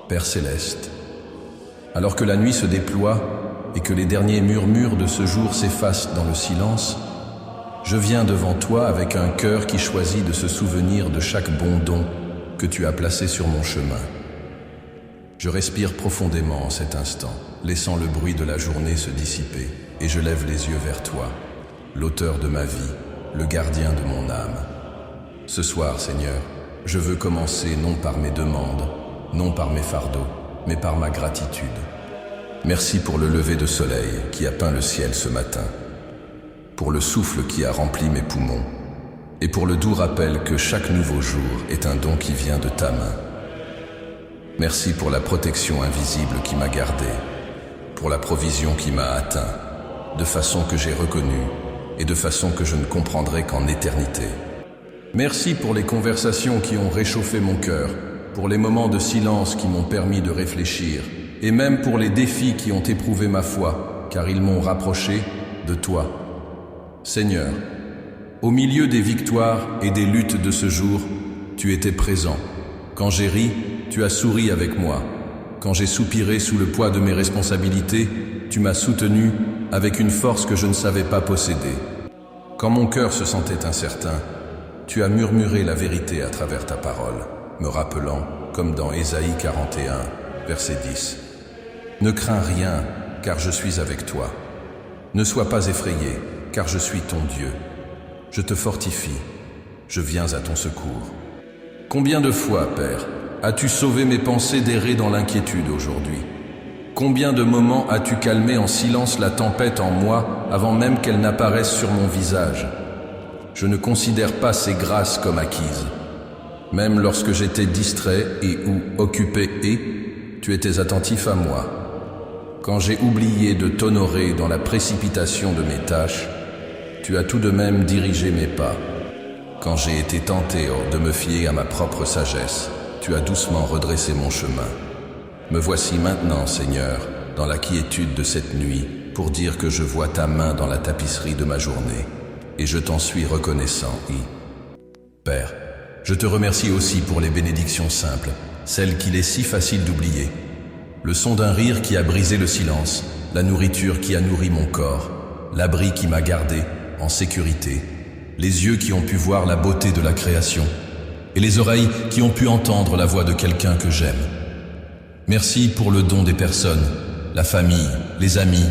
Père céleste, alors que la nuit se déploie et que les derniers murmures de ce jour s'effacent dans le silence, je viens devant toi avec un cœur qui choisit de se souvenir de chaque bon don que tu as placé sur mon chemin. Je respire profondément en cet instant, laissant le bruit de la journée se dissiper, et je lève les yeux vers toi, l'auteur de ma vie, le gardien de mon âme. Ce soir, Seigneur, je veux commencer non par mes demandes, non par mes fardeaux, mais par ma gratitude. Merci pour le lever de soleil qui a peint le ciel ce matin, pour le souffle qui a rempli mes poumons, et pour le doux rappel que chaque nouveau jour est un don qui vient de ta main. Merci pour la protection invisible qui m'a gardé, pour la provision qui m'a atteint, de façon que j'ai reconnue et de façon que je ne comprendrai qu'en éternité. Merci pour les conversations qui ont réchauffé mon cœur, pour les moments de silence qui m'ont permis de réfléchir, et même pour les défis qui ont éprouvé ma foi, car ils m'ont rapproché de toi. Seigneur, au milieu des victoires et des luttes de ce jour, tu étais présent. Quand j'ai ri, tu as souri avec moi. Quand j'ai soupiré sous le poids de mes responsabilités, tu m'as soutenu avec une force que je ne savais pas posséder. Quand mon cœur se sentait incertain, tu as murmuré la vérité à travers ta parole, me rappelant, comme dans Ésaïe 41, verset 10. Ne crains rien, car je suis avec toi. Ne sois pas effrayé, car je suis ton Dieu. Je te fortifie, je viens à ton secours. Combien de fois, Père, as-tu sauvé mes pensées d'errer dans l'inquiétude aujourd'hui? Combien de moments as-tu calmé en silence la tempête en moi avant même qu'elle n'apparaisse sur mon visage? Je ne considère pas ces grâces comme acquises. Même lorsque j'étais distrait et ou occupé tu étais attentif à moi. Quand j'ai oublié de t'honorer dans la précipitation de mes tâches, tu as tout de même dirigé mes pas. Quand j'ai été tenté de me fier à ma propre sagesse, tu as doucement redressé mon chemin. Me voici maintenant, Seigneur, dans la quiétude de cette nuit, pour dire que je vois ta main dans la tapisserie de ma journée, et je t'en suis reconnaissant. Père, je te remercie aussi pour les bénédictions simples, celles qu'il est si facile d'oublier. Le son d'un rire qui a brisé le silence, la nourriture qui a nourri mon corps, l'abri qui m'a gardé en sécurité, les yeux qui ont pu voir la beauté de la création, et les oreilles qui ont pu entendre la voix de quelqu'un que j'aime. Merci pour le don des personnes, la famille, les amis,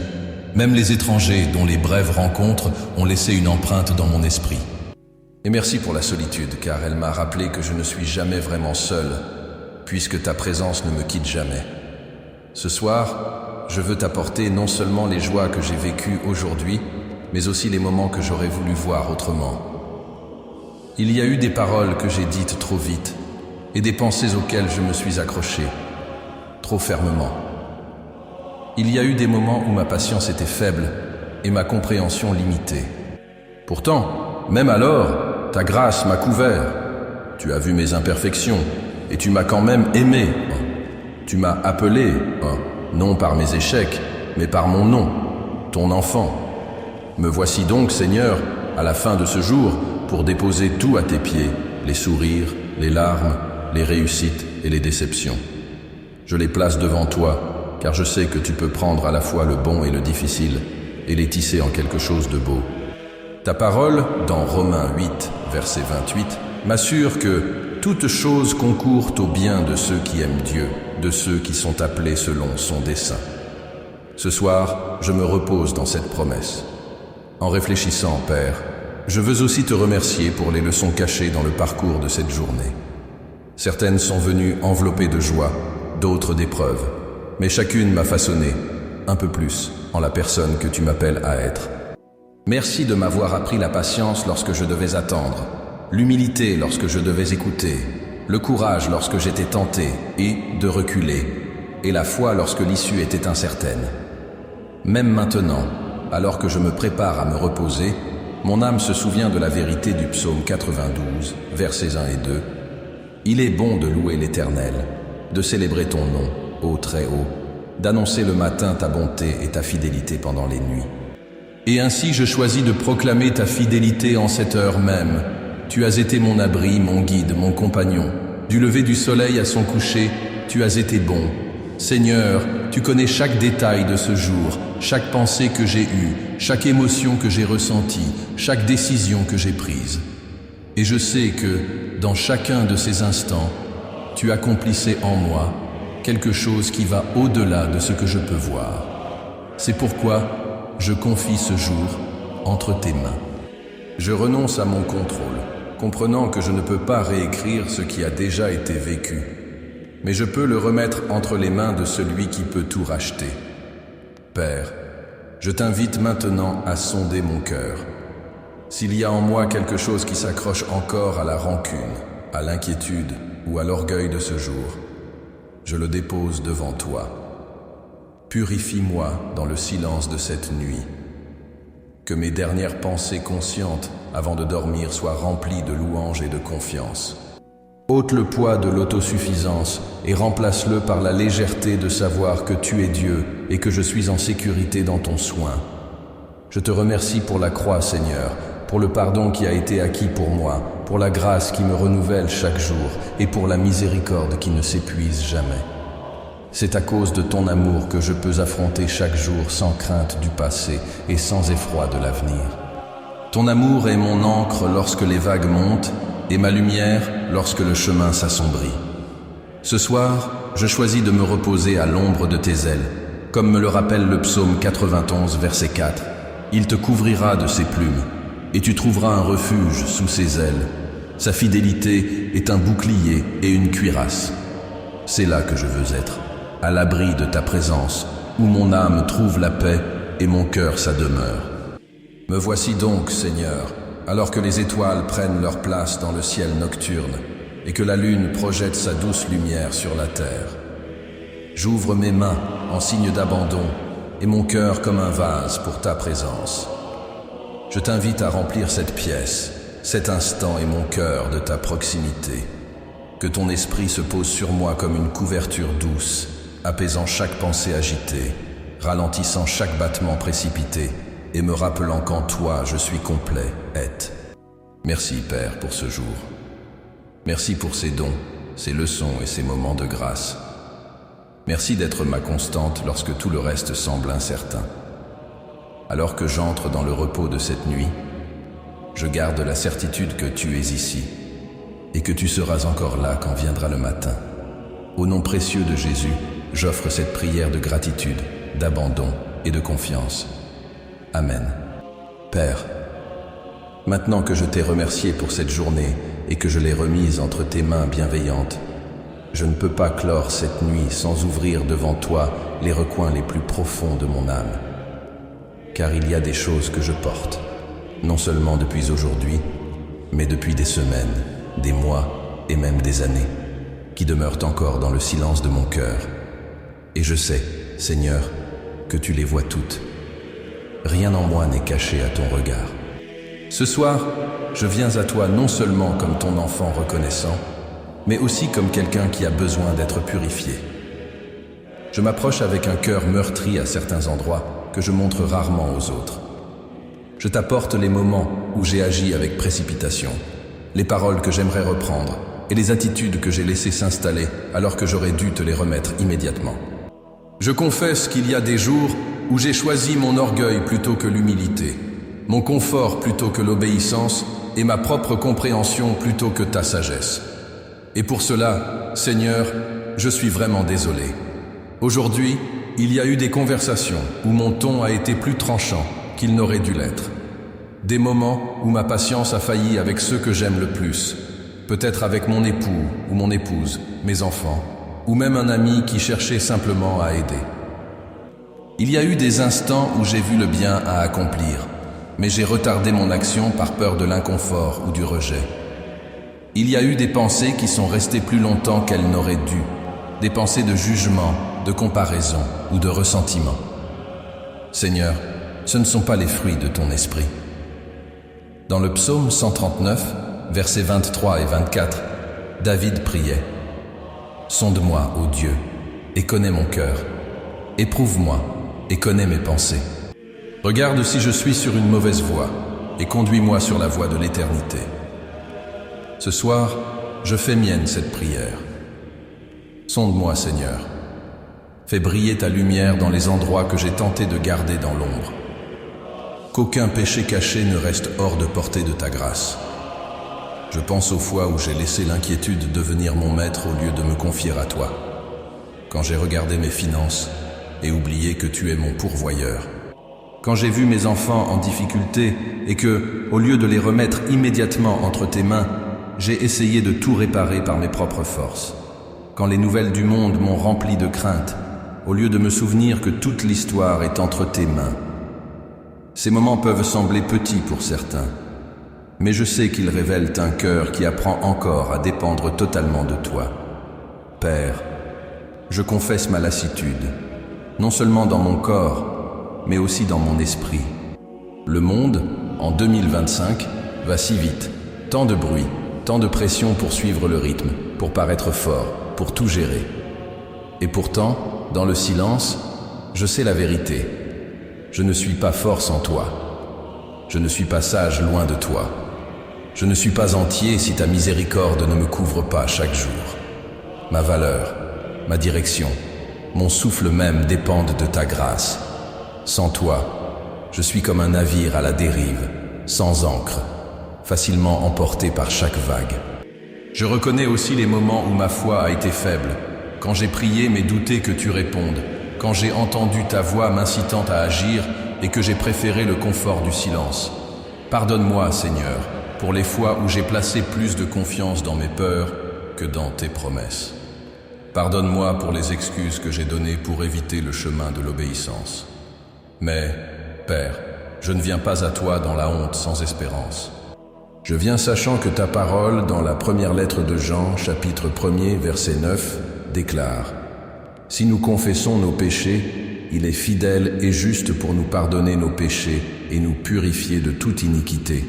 même les étrangers dont les brèves rencontres ont laissé une empreinte dans mon esprit. Et merci pour la solitude, car elle m'a rappelé que je ne suis jamais vraiment seul, puisque ta présence ne me quitte jamais. Ce soir, je veux t'apporter non seulement les joies que j'ai vécues aujourd'hui, mais aussi les moments que j'aurais voulu voir autrement. Il y a eu des paroles que j'ai dites trop vite, et des pensées auxquelles je me suis accroché, trop fermement. Il y a eu des moments où ma patience était faible et ma compréhension limitée. Pourtant, même alors, ta grâce m'a couvert. Tu as vu mes imperfections et tu m'as quand même aimé. Tu m'as appelé, non par mes échecs, mais par mon nom, ton enfant. Me voici donc, Seigneur, à la fin de ce jour, pour déposer tout à tes pieds, les sourires, les larmes, les réussites et les déceptions. Je les place devant toi, car je sais que tu peux prendre à la fois le bon et le difficile, et les tisser en quelque chose de beau. Ta parole, dans Romains 8, verset 28, m'assure que toute chose concourt au bien de ceux qui aiment Dieu, de ceux qui sont appelés selon son dessein. Ce soir, je me repose dans cette promesse. En réfléchissant, Père, je veux aussi te remercier pour les leçons cachées dans le parcours de cette journée. Certaines sont venues enveloppées de joie, d'autres d'épreuves, mais chacune m'a façonné, un peu plus, en la personne que tu m'appelles à être. Merci de m'avoir appris la patience lorsque je devais attendre, l'humilité lorsque je devais écouter, le courage lorsque j'étais tenté et de reculer, et la foi lorsque l'issue était incertaine. Même maintenant, alors que je me prépare à me reposer, mon âme se souvient de la vérité du psaume 92, versets 1 et 2. Il est bon de louer l'Éternel, de célébrer ton nom, ô Très-Haut, d'annoncer le matin ta bonté et ta fidélité pendant les nuits. Et ainsi je choisis de proclamer ta fidélité en cette heure même. Tu as été mon abri, mon guide, mon compagnon. Du lever du soleil à son coucher, tu as été bon. Seigneur, tu connais chaque détail de ce jour, chaque pensée que j'ai eue, chaque émotion que j'ai ressentie, chaque décision que j'ai prise. Et je sais que, dans chacun de ces instants, tu accomplissais en moi quelque chose qui va au-delà de ce que je peux voir. C'est pourquoi je confie ce jour entre tes mains. Je renonce à mon contrôle, comprenant que je ne peux pas réécrire ce qui a déjà été vécu, mais je peux le remettre entre les mains de celui qui peut tout racheter. Père, je t'invite maintenant à sonder mon cœur. S'il y a en moi quelque chose qui s'accroche encore à la rancune, à l'inquiétude ou à l'orgueil de ce jour, je le dépose devant toi. Purifie-moi dans le silence de cette nuit. Que mes dernières pensées conscientes avant de dormir soient remplies de louanges et de confiance. Ôte le poids de l'autosuffisance et remplace-le par la légèreté de savoir que tu es Dieu et que je suis en sécurité dans ton soin. Je te remercie pour la croix, Seigneur, pour le pardon qui a été acquis pour moi, pour la grâce qui me renouvelle chaque jour et pour la miséricorde qui ne s'épuise jamais. C'est à cause de ton amour que je peux affronter chaque jour sans crainte du passé et sans effroi de l'avenir. Ton amour est mon ancre lorsque les vagues montent et ma lumière lorsque le chemin s'assombrit. Ce soir, je choisis de me reposer à l'ombre de tes ailes, comme me le rappelle le psaume 91, verset 4. Il te couvrira de ses plumes, et tu trouveras un refuge sous ses ailes. Sa fidélité est un bouclier et une cuirasse. C'est là que je veux être, à l'abri de ta présence, où mon âme trouve la paix et mon cœur sa demeure. Me voici donc, Seigneur, alors que les étoiles prennent leur place dans le ciel nocturne et que la lune projette sa douce lumière sur la terre. J'ouvre mes mains en signe d'abandon et mon cœur comme un vase pour ta présence. Je t'invite à remplir cette pièce, cet instant et mon cœur de ta proximité. Que ton esprit se pose sur moi comme une couverture douce, apaisant chaque pensée agitée, ralentissant chaque battement précipité et me rappelant qu'en toi je suis complet, Merci Père pour ce jour. Merci pour ces dons, ces leçons et ces moments de grâce. Merci d'être ma constante lorsque tout le reste semble incertain. Alors que j'entre dans le repos de cette nuit, je garde la certitude que tu es ici et que tu seras encore là quand viendra le matin. Au nom précieux de Jésus, j'offre cette prière de gratitude, d'abandon et de confiance. Amen. Père, maintenant que je t'ai remercié pour cette journée et que je l'ai remise entre tes mains bienveillantes, je ne peux pas clore cette nuit sans ouvrir devant toi les recoins les plus profonds de mon âme. Car il y a des choses que je porte, non seulement depuis aujourd'hui, mais depuis des semaines, des mois et même des années, qui demeurent encore dans le silence de mon cœur. Et je sais, Seigneur, que tu les vois toutes. Rien en moi n'est caché à ton regard. Ce soir, je viens à toi non seulement comme ton enfant reconnaissant, mais aussi comme quelqu'un qui a besoin d'être purifié. Je m'approche avec un cœur meurtri à certains endroits que je montre rarement aux autres. Je t'apporte les moments où j'ai agi avec précipitation, les paroles que j'aimerais reprendre et les attitudes que j'ai laissées s'installer alors que j'aurais dû te les remettre immédiatement. Je confesse qu'il y a des jours où j'ai choisi mon orgueil plutôt que l'humilité, mon confort plutôt que l'obéissance et ma propre compréhension plutôt que ta sagesse. Et pour cela, Seigneur, je suis vraiment désolé. Aujourd'hui, il y a eu des conversations où mon ton a été plus tranchant qu'il n'aurait dû l'être. Des moments où ma patience a failli avec ceux que j'aime le plus, peut-être avec mon époux ou mon épouse, mes enfants, ou même un ami qui cherchait simplement à aider. Il y a eu des instants où j'ai vu le bien à accomplir, mais j'ai retardé mon action par peur de l'inconfort ou du rejet. Il y a eu des pensées qui sont restées plus longtemps qu'elles n'auraient dû, des pensées de jugement, de comparaison ou de ressentiment. Seigneur, ce ne sont pas les fruits de ton esprit. Dans le psaume 139, versets 23 et 24, David priait « Sonde-moi, ô Dieu, et connais mon cœur. Éprouve-moi et connais mes pensées. Regarde si je suis sur une mauvaise voie et conduis-moi sur la voie de l'éternité. » Ce soir, je fais mienne cette prière. Sonde-moi, Seigneur. Fais briller ta lumière dans les endroits que j'ai tenté de garder dans l'ombre. Qu'aucun péché caché ne reste hors de portée de ta grâce. Je pense aux fois où j'ai laissé l'inquiétude devenir mon maître au lieu de me confier à toi. Quand j'ai regardé mes finances et oublié que tu es mon pourvoyeur. Quand j'ai vu mes enfants en difficulté et que, au lieu de les remettre immédiatement entre tes mains, j'ai essayé de tout réparer par mes propres forces. Quand les nouvelles du monde m'ont rempli de crainte, au lieu de me souvenir que toute l'histoire est entre tes mains. Ces moments peuvent sembler petits pour certains, mais je sais qu'ils révèlent un cœur qui apprend encore à dépendre totalement de toi. Père, je confesse ma lassitude, non seulement dans mon corps, mais aussi dans mon esprit. Le monde, en 2025, va si vite. Tant de bruit, tant de pression pour suivre le rythme, pour paraître fort, pour tout gérer. Et pourtant, dans le silence, je sais la vérité. Je ne suis pas fort sans toi. Je ne suis pas sage loin de toi. Je ne suis pas entier si ta miséricorde ne me couvre pas chaque jour. Ma valeur, ma direction, mon souffle même dépendent de ta grâce. Sans toi, je suis comme un navire à la dérive, sans ancre, facilement emporté par chaque vague. Je reconnais aussi les moments où ma foi a été faible, quand j'ai prié mais douté que tu répondes, quand j'ai entendu ta voix m'incitant à agir et que j'ai préféré le confort du silence. Pardonne-moi, Seigneur, pour les fois où j'ai placé plus de confiance dans mes peurs que dans tes promesses. Pardonne-moi pour les excuses que j'ai données pour éviter le chemin de l'obéissance. Mais, Père, je ne viens pas à toi dans la honte sans espérance. Je viens sachant que ta parole, dans la première lettre de Jean, chapitre 1er, verset 9, déclare « Si nous confessons nos péchés, il est fidèle et juste pour nous pardonner nos péchés et nous purifier de toute iniquité. »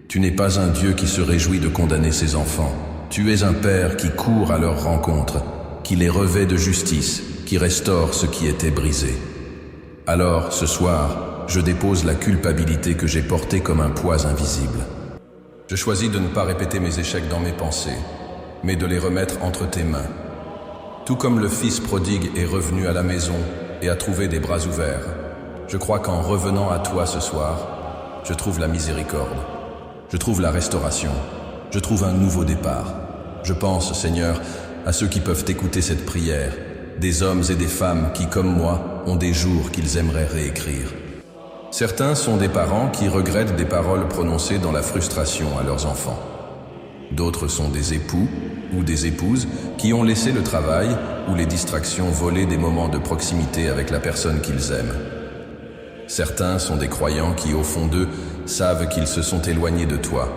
Tu n'es pas un Dieu qui se réjouit de condamner ses enfants. Tu es un Père qui court à leur rencontre, qui les revêt de justice, qui restaure ce qui était brisé. Alors, ce soir, je dépose la culpabilité que j'ai portée comme un poids invisible. Je choisis de ne pas répéter mes échecs dans mes pensées, mais de les remettre entre tes mains. Tout comme le fils prodigue est revenu à la maison et a trouvé des bras ouverts, je crois qu'en revenant à toi ce soir, je trouve la miséricorde, je trouve la restauration, je trouve un nouveau départ. Je pense, Seigneur, à ceux qui peuvent écouter cette prière, des hommes et des femmes qui, comme moi, ont des jours qu'ils aimeraient réécrire. Certains sont des parents qui regrettent des paroles prononcées dans la frustration à leurs enfants. D'autres sont des époux ou des épouses qui ont laissé le travail ou les distractions voler des moments de proximité avec la personne qu'ils aiment. Certains sont des croyants qui, au fond d'eux, savent qu'ils se sont éloignés de toi,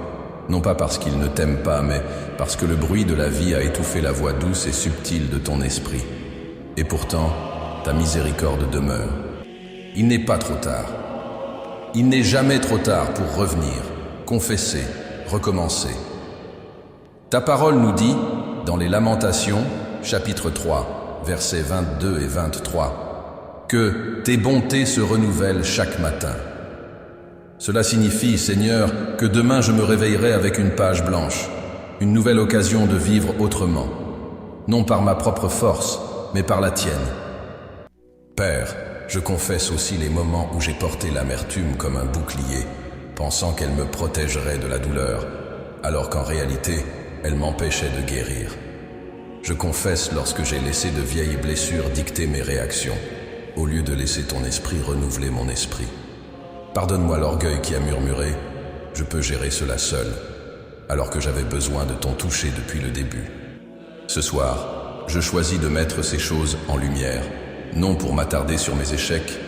non pas parce qu'ils ne t'aiment pas, mais parce que le bruit de la vie a étouffé la voix douce et subtile de ton esprit. Et pourtant, ta miséricorde demeure. Il n'est pas trop tard. Il n'est jamais trop tard pour revenir, confesser, recommencer. Ta parole nous dit, dans les Lamentations, chapitre 3, versets 22 et 23, que tes bontés se renouvellent chaque matin. Cela signifie, Seigneur, que demain je me réveillerai avec une page blanche, une nouvelle occasion de vivre autrement, non par ma propre force, mais par la tienne. Père, je confesse aussi les moments où j'ai porté l'amertume comme un bouclier, pensant qu'elle me protégerait de la douleur, alors qu'en réalité, elle m'empêchait de guérir. Je confesse lorsque j'ai laissé de vieilles blessures dicter mes réactions, au lieu de laisser ton esprit renouveler mon esprit. Pardonne-moi l'orgueil qui a murmuré, je peux gérer cela seul, alors que j'avais besoin de ton toucher depuis le début. Ce soir, je choisis de mettre ces choses en lumière, non pour m'attarder sur mes échecs,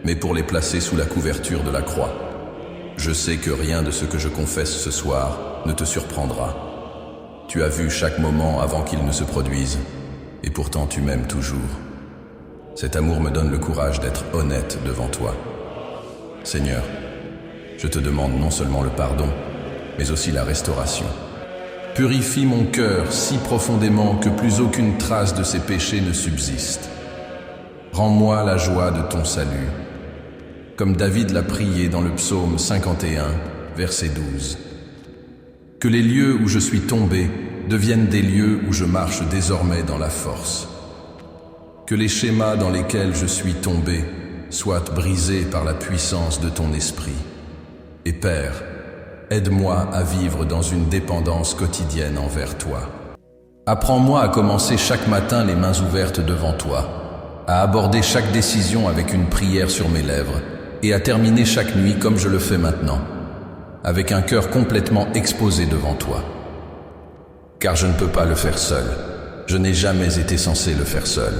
mais pour les placer sous la couverture de la croix. Je sais que rien de ce que je confesse ce soir ne te surprendra. Tu as vu chaque moment avant qu'il ne se produise, et pourtant tu m'aimes toujours. Cet amour me donne le courage d'être honnête devant toi. Seigneur, je te demande non seulement le pardon, mais aussi la restauration. Purifie mon cœur si profondément que plus aucune trace de ces péchés ne subsiste. Rends-moi la joie de ton salut, comme David l'a prié dans le psaume 51, verset 12. Que les lieux où je suis tombé deviennent des lieux où je marche désormais dans la force. Que les schémas dans lesquels je suis tombé soient brisés par la puissance de ton esprit. Et Père, aide-moi à vivre dans une dépendance quotidienne envers toi. Apprends-moi à commencer chaque matin les mains ouvertes devant toi, à aborder chaque décision avec une prière sur mes lèvres et à terminer chaque nuit comme je le fais maintenant, avec un cœur complètement exposé devant toi. Car je ne peux pas le faire seul. Je n'ai jamais été censé le faire seul.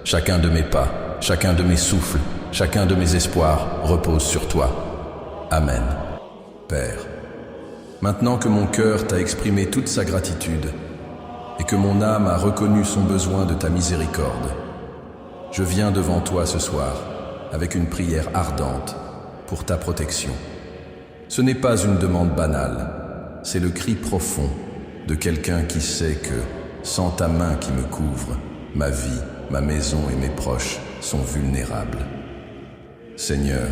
Chacun de mes pas, chacun de mes souffles, chacun de mes espoirs repose sur toi. Amen. Père, maintenant que mon cœur t'a exprimé toute sa gratitude et que mon âme a reconnu son besoin de ta miséricorde, je viens devant toi ce soir avec une prière ardente pour ta protection. Ce n'est pas une demande banale, c'est le cri profond de quelqu'un qui sait que, sans ta main qui me couvre, ma vie, ma maison et mes proches sont vulnérables. Seigneur,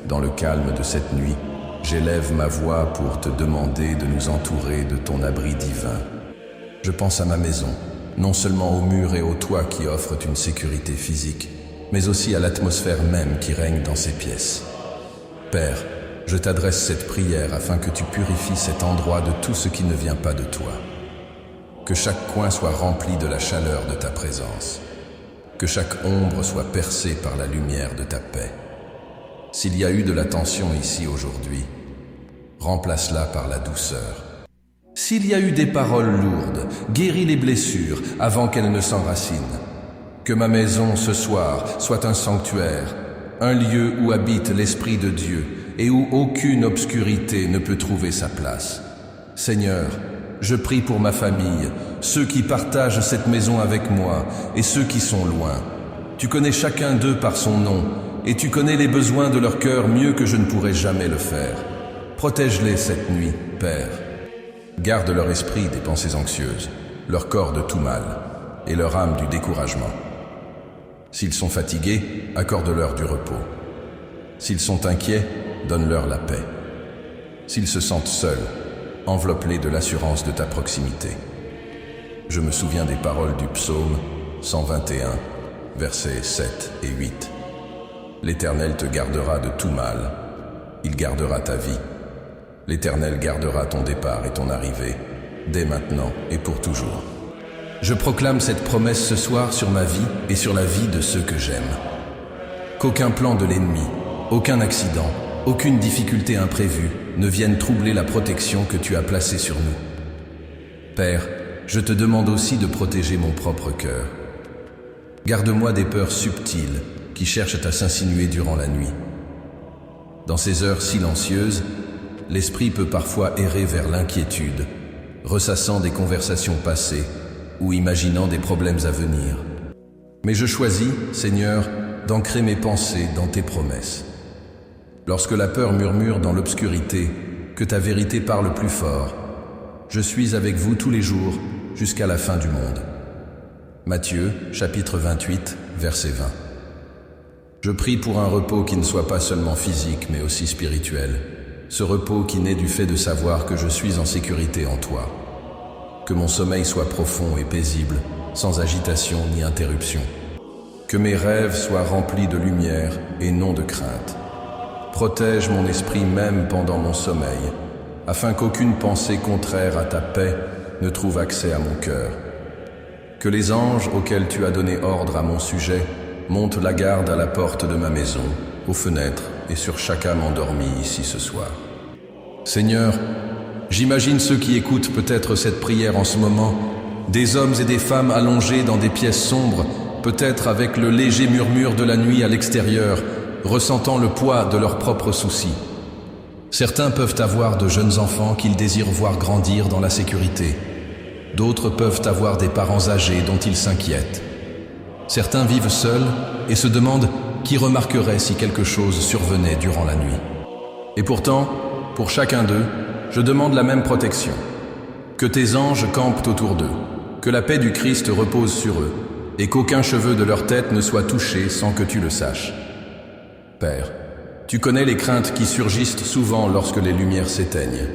dans le calme de cette nuit, j'élève ma voix pour te demander de nous entourer de ton abri divin. Je pense à ma maison, non seulement aux murs et aux toits qui offrent une sécurité physique, mais aussi à l'atmosphère même qui règne dans ces pièces. Père, je t'adresse cette prière afin que tu purifies cet endroit de tout ce qui ne vient pas de toi. Que chaque coin soit rempli de la chaleur de ta présence. Que chaque ombre soit percée par la lumière de ta paix. S'il y a eu de la tension ici aujourd'hui, remplace-la par la douceur. S'il y a eu des paroles lourdes, guéris les blessures avant qu'elles ne s'enracinent. Que ma maison ce soir soit un sanctuaire, un lieu où habite l'Esprit de Dieu et où aucune obscurité ne peut trouver sa place. Seigneur, je prie pour ma famille, ceux qui partagent cette maison avec moi et ceux qui sont loin. Tu connais chacun d'eux par son nom et tu connais les besoins de leur cœur mieux que je ne pourrais jamais le faire. Protège-les cette nuit, Père. Garde leur esprit des pensées anxieuses, leur corps de tout mal et leur âme du découragement. S'ils sont fatigués, accorde-leur du repos. S'ils sont inquiets, donne-leur la paix. S'ils se sentent seuls, enveloppe-les de l'assurance de ta proximité. Je me souviens des paroles du psaume 121, versets 7 et 8. L'Éternel te gardera de tout mal, il gardera ta vie. L'Éternel gardera ton départ et ton arrivée, dès maintenant et pour toujours. Je proclame cette promesse ce soir sur ma vie et sur la vie de ceux que j'aime. Qu'aucun plan de l'ennemi, aucun accident, aucune difficulté imprévue ne vienne troubler la protection que tu as placée sur nous. Père, je te demande aussi de protéger mon propre cœur. Garde-moi des peurs subtiles qui cherchent à s'insinuer durant la nuit. Dans ces heures silencieuses, l'esprit peut parfois errer vers l'inquiétude, ressassant des conversations passées ou imaginant des problèmes à venir. Mais je choisis, Seigneur, d'ancrer mes pensées dans tes promesses. Lorsque la peur murmure dans l'obscurité, que ta vérité parle plus fort, je suis avec vous tous les jours jusqu'à la fin du monde. Matthieu, chapitre 28, verset 20. Je prie pour un repos qui ne soit pas seulement physique, mais aussi spirituel. Ce repos qui naît du fait de savoir que je suis en sécurité en toi. Que mon sommeil soit profond et paisible, sans agitation ni interruption. Que mes rêves soient remplis de lumière et non de crainte. Protège mon esprit même pendant mon sommeil, afin qu'aucune pensée contraire à ta paix ne trouve accès à mon cœur. Que les anges auxquels tu as donné ordre à mon sujet montent la garde à la porte de ma maison, aux fenêtres et sur chaque âme endormie ici ce soir. Seigneur, j'imagine ceux qui écoutent peut-être cette prière en ce moment, des hommes et des femmes allongés dans des pièces sombres, peut-être avec le léger murmure de la nuit à l'extérieur, ressentant le poids de leurs propres soucis. Certains peuvent avoir de jeunes enfants qu'ils désirent voir grandir dans la sécurité. D'autres peuvent avoir des parents âgés dont ils s'inquiètent. Certains vivent seuls et se demandent qui remarquerait si quelque chose survenait durant la nuit. Et pourtant, pour chacun d'eux, je demande la même protection. Que tes anges campent autour d'eux, que la paix du Christ repose sur eux, et qu'aucun cheveu de leur tête ne soit touché sans que tu le saches. Père, tu connais les craintes qui surgissent souvent lorsque les lumières s'éteignent.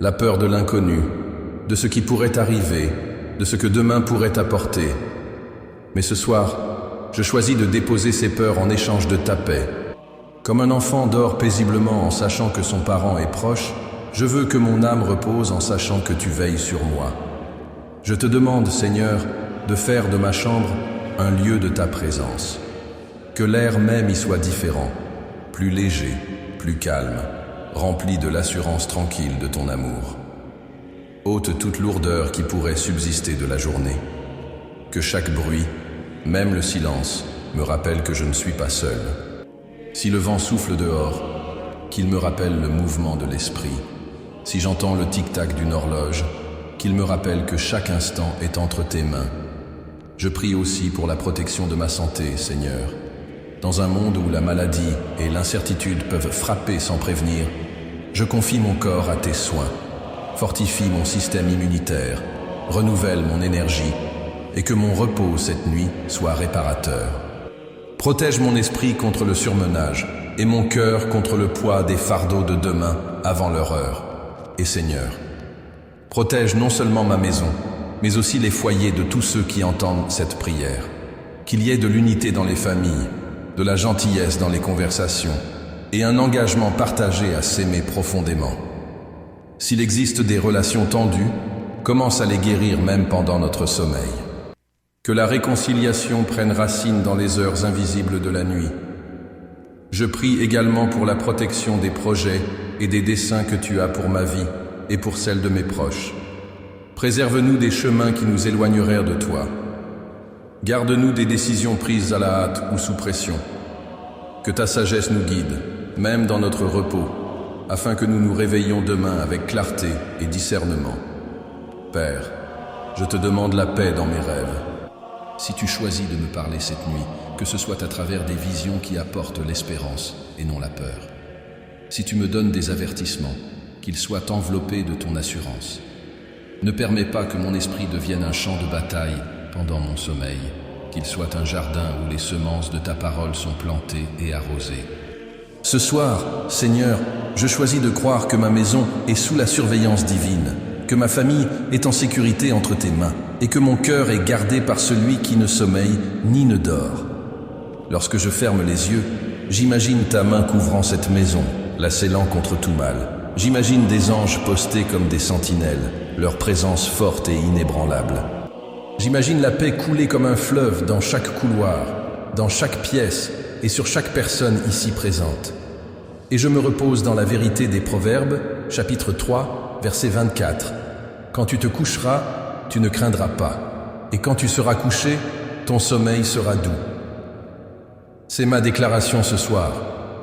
La peur de l'inconnu, de ce qui pourrait arriver, de ce que demain pourrait apporter. Mais ce soir, je choisis de déposer ces peurs en échange de ta paix. Comme un enfant dort paisiblement en sachant que son parent est proche, je veux que mon âme repose en sachant que tu veilles sur moi. Je te demande, Seigneur, de faire de ma chambre un lieu de ta présence. Que l'air même y soit différent, plus léger, plus calme, rempli de l'assurance tranquille de ton amour. Ôte toute lourdeur qui pourrait subsister de la journée. Que chaque bruit, même le silence, me rappelle que je ne suis pas seul. Si le vent souffle dehors, qu'il me rappelle le mouvement de l'esprit. Si j'entends le tic-tac d'une horloge, qu'il me rappelle que chaque instant est entre tes mains. Je prie aussi pour la protection de ma santé, Seigneur. Dans un monde où la maladie et l'incertitude peuvent frapper sans prévenir, je confie mon corps à tes soins. Fortifie mon système immunitaire, renouvelle mon énergie et que mon repos cette nuit soit réparateur. Protège mon esprit contre le surmenage et mon cœur contre le poids des fardeaux de demain avant leur heure. Et Seigneur, protège non seulement ma maison, mais aussi les foyers de tous ceux qui entendent cette prière. Qu'il y ait de l'unité dans les familles, de la gentillesse dans les conversations et un engagement partagé à s'aimer profondément. S'il existe des relations tendues, commence à les guérir même pendant notre sommeil. Que la réconciliation prenne racine dans les heures invisibles de la nuit. Je prie également pour la protection des projets et des desseins que tu as pour ma vie et pour celle de mes proches. Préserve-nous des chemins qui nous éloigneraient de toi. Garde-nous des décisions prises à la hâte ou sous pression. Que ta sagesse nous guide, même dans notre repos, afin que nous nous réveillions demain avec clarté et discernement. Père, je te demande la paix dans mes rêves. Si tu choisis de me parler cette nuit, que ce soit à travers des visions qui apportent l'espérance et non la peur. Si tu me donnes des avertissements, qu'ils soient enveloppés de ton assurance. Ne permets pas que mon esprit devienne un champ de bataille pendant mon sommeil, qu'il soit un jardin où les semences de ta parole sont plantées et arrosées. Ce soir, Seigneur, je choisis de croire que ma maison est sous la surveillance divine, que ma famille est en sécurité entre tes mains, et que mon cœur est gardé par celui qui ne sommeille ni ne dort. Lorsque je ferme les yeux, j'imagine ta main couvrant cette maison, la scellant contre tout mal. J'imagine des anges postés comme des sentinelles, leur présence forte et inébranlable. J'imagine la paix couler comme un fleuve dans chaque couloir, dans chaque pièce et sur chaque personne ici présente. Et je me repose dans la vérité des Proverbes, chapitre 3, verset 24. Quand tu te coucheras, tu ne craindras pas, et quand tu seras couché, ton sommeil sera doux. C'est ma déclaration ce soir,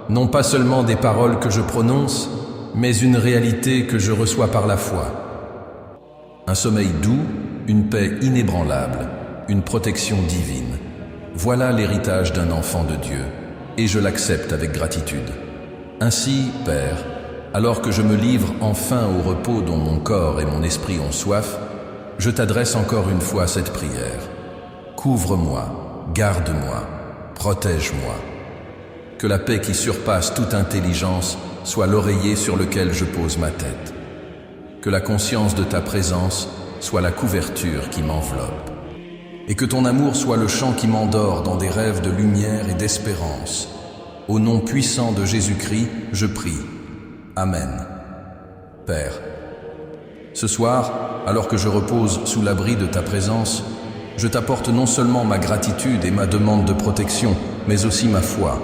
non pas seulement des paroles que je prononce, mais une réalité que je reçois par la foi. Un sommeil doux, une paix inébranlable, une protection divine. Voilà l'héritage d'un enfant de Dieu, et je l'accepte avec gratitude. Ainsi, Père, alors que je me livre enfin au repos dont mon corps et mon esprit ont soif, je t'adresse encore une fois cette prière. Couvre-moi, garde-moi, protège-moi. Que la paix qui surpasse toute intelligence soit l'oreiller sur lequel je pose ma tête. Que la conscience de ta présence soit la couverture qui m'enveloppe. Et que ton amour soit le chant qui m'endort dans des rêves de lumière et d'espérance. Au nom puissant de Jésus-Christ, je prie. Amen. Père, ce soir, alors que je repose sous l'abri de ta présence, je t'apporte non seulement ma gratitude et ma demande de protection, mais aussi ma foi.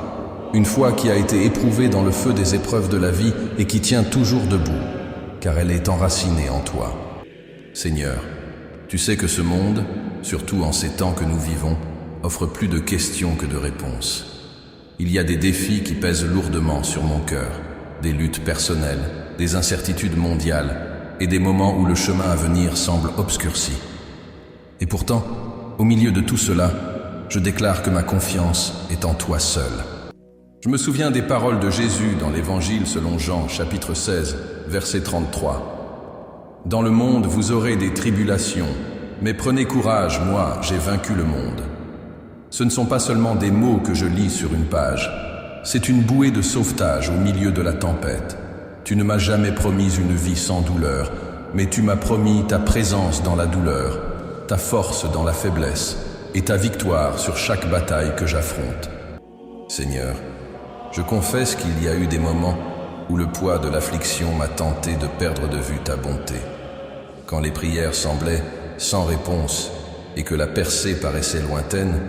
Une foi qui a été éprouvée dans le feu des épreuves de la vie et qui tient toujours debout, car elle est enracinée en toi. Seigneur, tu sais que ce monde, surtout en ces temps que nous vivons, offre plus de questions que de réponses. Il y a des défis qui pèsent lourdement sur mon cœur, des luttes personnelles, des incertitudes mondiales et des moments où le chemin à venir semble obscurci. Et pourtant, au milieu de tout cela, je déclare que ma confiance est en toi seul. Je me souviens des paroles de Jésus dans l'Évangile selon Jean, chapitre 16, verset 33. « Dans le monde, vous aurez des tribulations, mais prenez courage, moi, j'ai vaincu le monde. » Ce ne sont pas seulement des mots que je lis sur une page, c'est une bouée de sauvetage au milieu de la tempête. Tu ne m'as jamais promis une vie sans douleur, mais tu m'as promis ta présence dans la douleur, ta force dans la faiblesse et ta victoire sur chaque bataille que j'affronte. Seigneur, je confesse qu'il y a eu des moments où le poids de l'affliction m'a tenté de perdre de vue ta bonté. Quand les prières semblaient sans réponse et que la percée paraissait lointaine,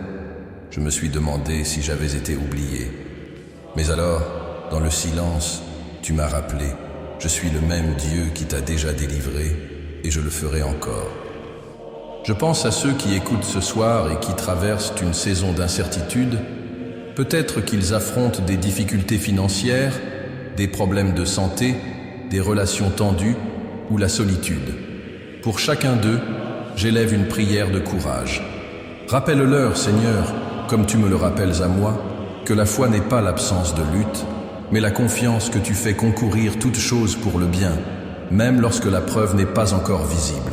je me suis demandé si j'avais été oublié. Mais alors, dans le silence, tu m'as rappelé, je suis le même Dieu qui t'a déjà délivré et je le ferai encore. Je pense à ceux qui écoutent ce soir et qui traversent une saison d'incertitude. Peut-être qu'ils affrontent des difficultés financières, des problèmes de santé, des relations tendues ou la solitude. Pour chacun d'eux, j'élève une prière de courage. Rappelle-leur, Seigneur, comme tu me le rappelles à moi, que la foi n'est pas l'absence de lutte, mais la confiance que tu fais concourir toutes choses pour le bien, même lorsque la preuve n'est pas encore visible.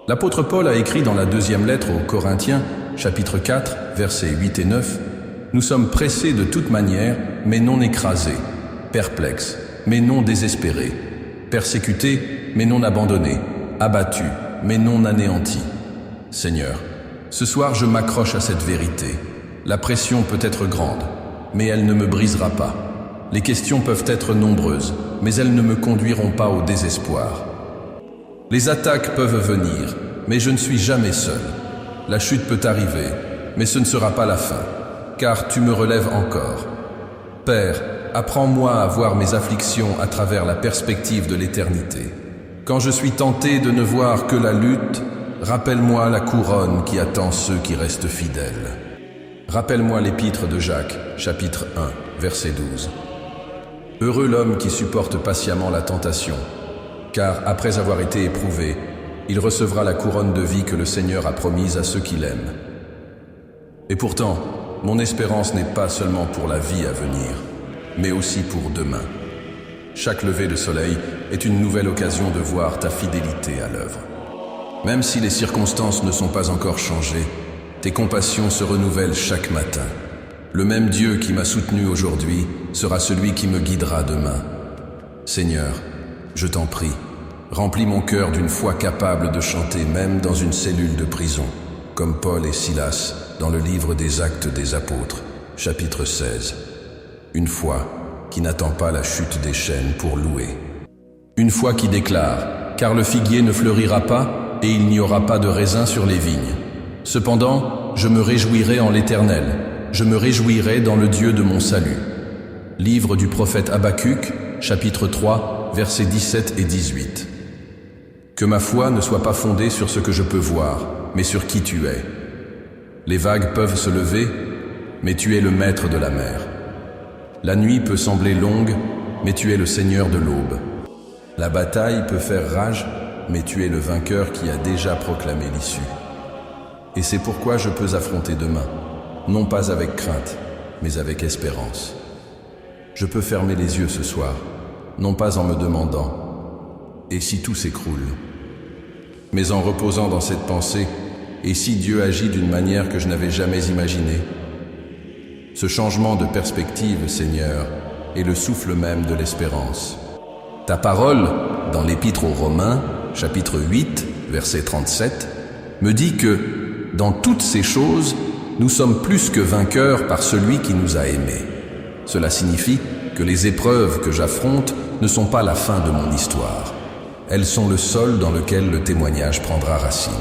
L'apôtre Paul a écrit dans la deuxième lettre aux Corinthiens, chapitre 4, versets 8 et 9, « Nous sommes pressés de toute manière, mais non écrasés, perplexes, mais non désespérés, persécutés, mais non abandonnés, abattus, mais non anéantis. » Seigneur, ce soir je m'accroche à cette vérité. La pression peut être grande, mais elle ne me brisera pas. Les questions peuvent être nombreuses, mais elles ne me conduiront pas au désespoir. Les attaques peuvent venir, mais je ne suis jamais seul. La chute peut arriver, mais ce ne sera pas la fin, car tu me relèves encore. Père, apprends-moi à voir mes afflictions à travers la perspective de l'éternité. Quand je suis tenté de ne voir que la lutte, rappelle-moi la couronne qui attend ceux qui restent fidèles. Rappelle-moi l'épître de Jacques, chapitre 1, verset 12. Heureux l'homme qui supporte patiemment la tentation, car après avoir été éprouvé, il recevra la couronne de vie que le Seigneur a promise à ceux qui l'aiment. Et pourtant, mon espérance n'est pas seulement pour la vie à venir, mais aussi pour demain. Chaque lever de soleil est une nouvelle occasion de voir ta fidélité à l'œuvre. Même si les circonstances ne sont pas encore changées, tes compassions se renouvellent chaque matin. Le même Dieu qui m'a soutenu aujourd'hui sera celui qui me guidera demain. Seigneur, je t'en prie, remplis mon cœur d'une foi capable de chanter même dans une cellule de prison, comme Paul et Silas dans le livre des Actes des Apôtres, chapitre 16. Une foi qui n'attend pas la chute des chaînes pour louer. Une foi qui déclare, car le figuier ne fleurira pas et il n'y aura pas de raisin sur les vignes. Cependant, je me réjouirai en l'Éternel, je me réjouirai dans le Dieu de mon salut. Livre du prophète Habacuc, chapitre 3, versets 17 et 18. Que ma foi ne soit pas fondée sur ce que je peux voir, mais sur qui tu es. Les vagues peuvent se lever, mais tu es le maître de la mer. La nuit peut sembler longue, mais tu es le Seigneur de l'aube. La bataille peut faire rage, mais tu es le vainqueur qui a déjà proclamé l'issue. Et c'est pourquoi je peux affronter demain, non pas avec crainte, mais avec espérance. Je peux fermer les yeux ce soir, non pas en me demandant « et si tout s'écroule ?» mais en reposant dans cette pensée « et si Dieu agit d'une manière que je n'avais jamais imaginée ?» Ce changement de perspective, Seigneur, est le souffle même de l'espérance. Ta parole, dans l'Épître aux Romains, chapitre 8, verset 37, me dit que, dans toutes ces choses, nous sommes plus que vainqueurs par celui qui nous a aimés. Cela signifie que les épreuves que j'affronte ne sont pas la fin de mon histoire. Elles sont le sol dans lequel le témoignage prendra racine.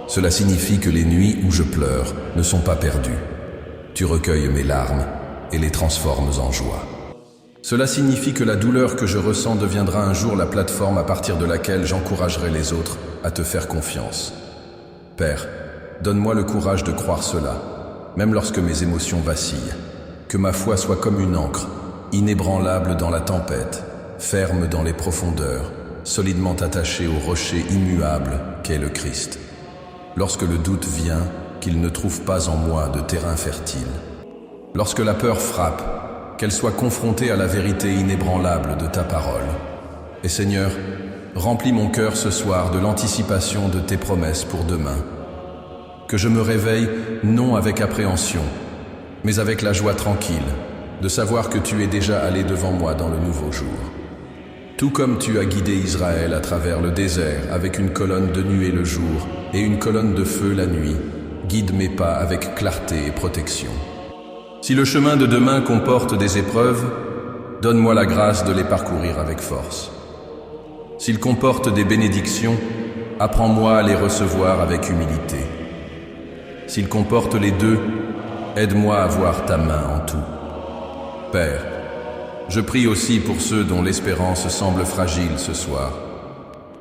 Cela signifie que les nuits où je pleure ne sont pas perdues. Tu recueilles mes larmes et les transformes en joie. Cela signifie que la douleur que je ressens deviendra un jour la plateforme à partir de laquelle j'encouragerai les autres à te faire confiance. Père, donne-moi le courage de croire cela, même lorsque mes émotions vacillent. Que ma foi soit comme une ancre, inébranlable dans la tempête, ferme dans les profondeurs, solidement attachée au rocher immuable qu'est le Christ. Lorsque le doute vient, qu'il ne trouve pas en moi de terrain fertile. Lorsque la peur frappe, qu'elle soit confrontée à la vérité inébranlable de ta parole. Et Seigneur, remplis mon cœur ce soir de l'anticipation de tes promesses pour demain. Que je me réveille non avec appréhension, mais avec la joie tranquille de savoir que tu es déjà allé devant moi dans le nouveau jour. Tout comme tu as guidé Israël à travers le désert avec une colonne de nuée le jour et une colonne de feu la nuit, guide mes pas avec clarté et protection. Si le chemin de demain comporte des épreuves, donne-moi la grâce de les parcourir avec force. S'il comporte des bénédictions, apprends-moi à les recevoir avec humilité. S'il comporte les deux, aide-moi à voir ta main en tout. Père, je prie aussi pour ceux dont l'espérance semble fragile ce soir.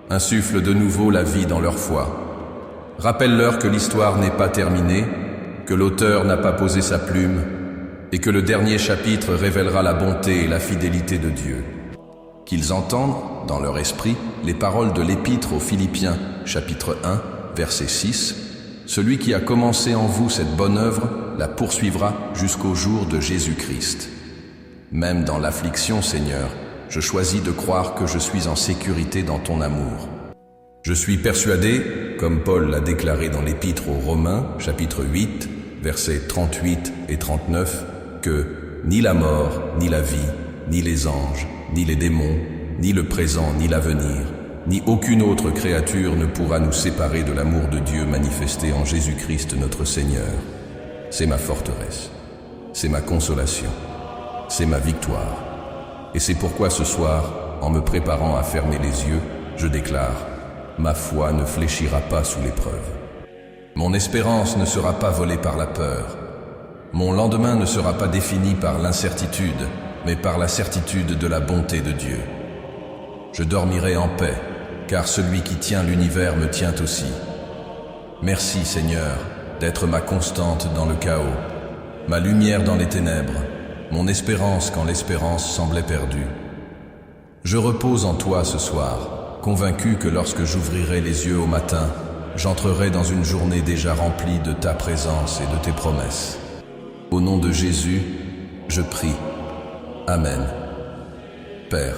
Insuffle de nouveau la vie dans leur foi. Rappelle-leur que l'histoire n'est pas terminée, que l'auteur n'a pas posé sa plume, et que le dernier chapitre révélera la bonté et la fidélité de Dieu. Qu'ils entendent, dans leur esprit, les paroles de l'Épître aux Philippiens, chapitre 1, verset 6, « Celui qui a commencé en vous cette bonne œuvre la poursuivra jusqu'au jour de Jésus-Christ. » Même dans l'affliction, Seigneur, je choisis de croire que je suis en sécurité dans ton amour. Je suis persuadé, comme Paul l'a déclaré dans l'Épître aux Romains, chapitre 8, versets 38 et 39, que ni la mort, ni la vie, ni les anges, ni les démons, ni le présent, ni l'avenir, ni aucune autre créature ne pourra nous séparer de l'amour de Dieu manifesté en Jésus-Christ notre Seigneur. C'est ma forteresse, c'est ma consolation, c'est ma victoire. Et c'est pourquoi ce soir, en me préparant à fermer les yeux, je déclare, ma foi ne fléchira pas sous l'épreuve. Mon espérance ne sera pas volée par la peur. Mon lendemain ne sera pas défini par l'incertitude, mais par la certitude de la bonté de Dieu. Je dormirai en paix, car celui qui tient l'univers me tient aussi. Merci Seigneur, d'être ma constante dans le chaos, ma lumière dans les ténèbres, mon espérance quand l'espérance semblait perdue. Je repose en toi ce soir, convaincu que lorsque j'ouvrirai les yeux au matin, j'entrerai dans une journée déjà remplie de ta présence et de tes promesses. Au nom de Jésus, je prie. Amen. Père,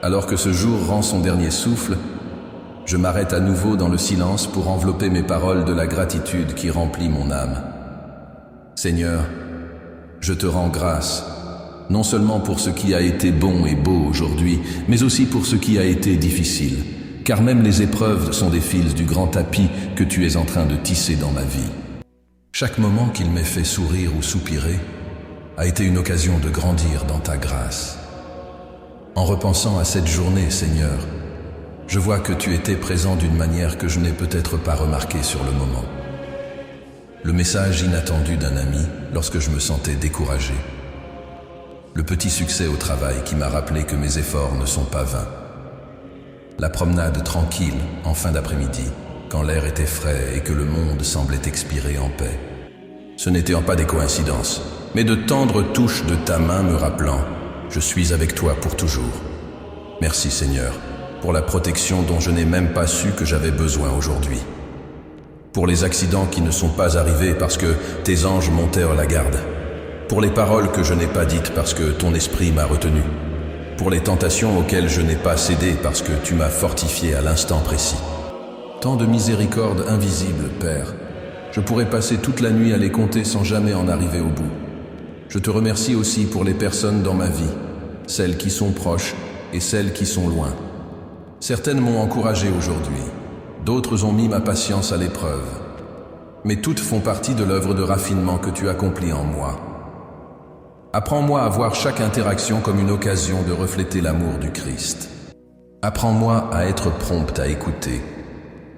alors que ce jour rend son dernier souffle, je m'arrête à nouveau dans le silence pour envelopper mes paroles de la gratitude qui remplit mon âme. Seigneur, je te rends grâce, non seulement pour ce qui a été bon et beau aujourd'hui, mais aussi pour ce qui a été difficile, car même les épreuves sont des fils du grand tapis que tu es en train de tisser dans ma vie. Chaque moment qu'il m'ait fait sourire ou soupirer a été une occasion de grandir dans ta grâce. En repensant à cette journée, Seigneur, je vois que tu étais présent d'une manière que je n'ai peut-être pas remarquée sur le moment. Le message inattendu d'un ami lorsque je me sentais découragé. Le petit succès au travail qui m'a rappelé que mes efforts ne sont pas vains. La promenade tranquille en fin d'après-midi, quand l'air était frais et que le monde semblait expirer en paix. Ce n'étaient pas des coïncidences, mais de tendres touches de ta main me rappelant « Je suis avec toi pour toujours ». Merci Seigneur, pour la protection dont je n'ai même pas su que j'avais besoin aujourd'hui. Pour les accidents qui ne sont pas arrivés parce que tes anges montèrent la garde. Pour les paroles que je n'ai pas dites parce que ton esprit m'a retenu. Pour les tentations auxquelles je n'ai pas cédé parce que tu m'as fortifié à l'instant précis. Tant de miséricorde invisible, Père. Je pourrais passer toute la nuit à les compter sans jamais en arriver au bout. Je te remercie aussi pour les personnes dans ma vie, celles qui sont proches et celles qui sont loin. Certaines m'ont encouragé aujourd'hui, d'autres ont mis ma patience à l'épreuve. Mais toutes font partie de l'œuvre de raffinement que tu accomplis en moi. Apprends-moi à voir chaque interaction comme une occasion de refléter l'amour du Christ. Apprends-moi à être prompt à écouter,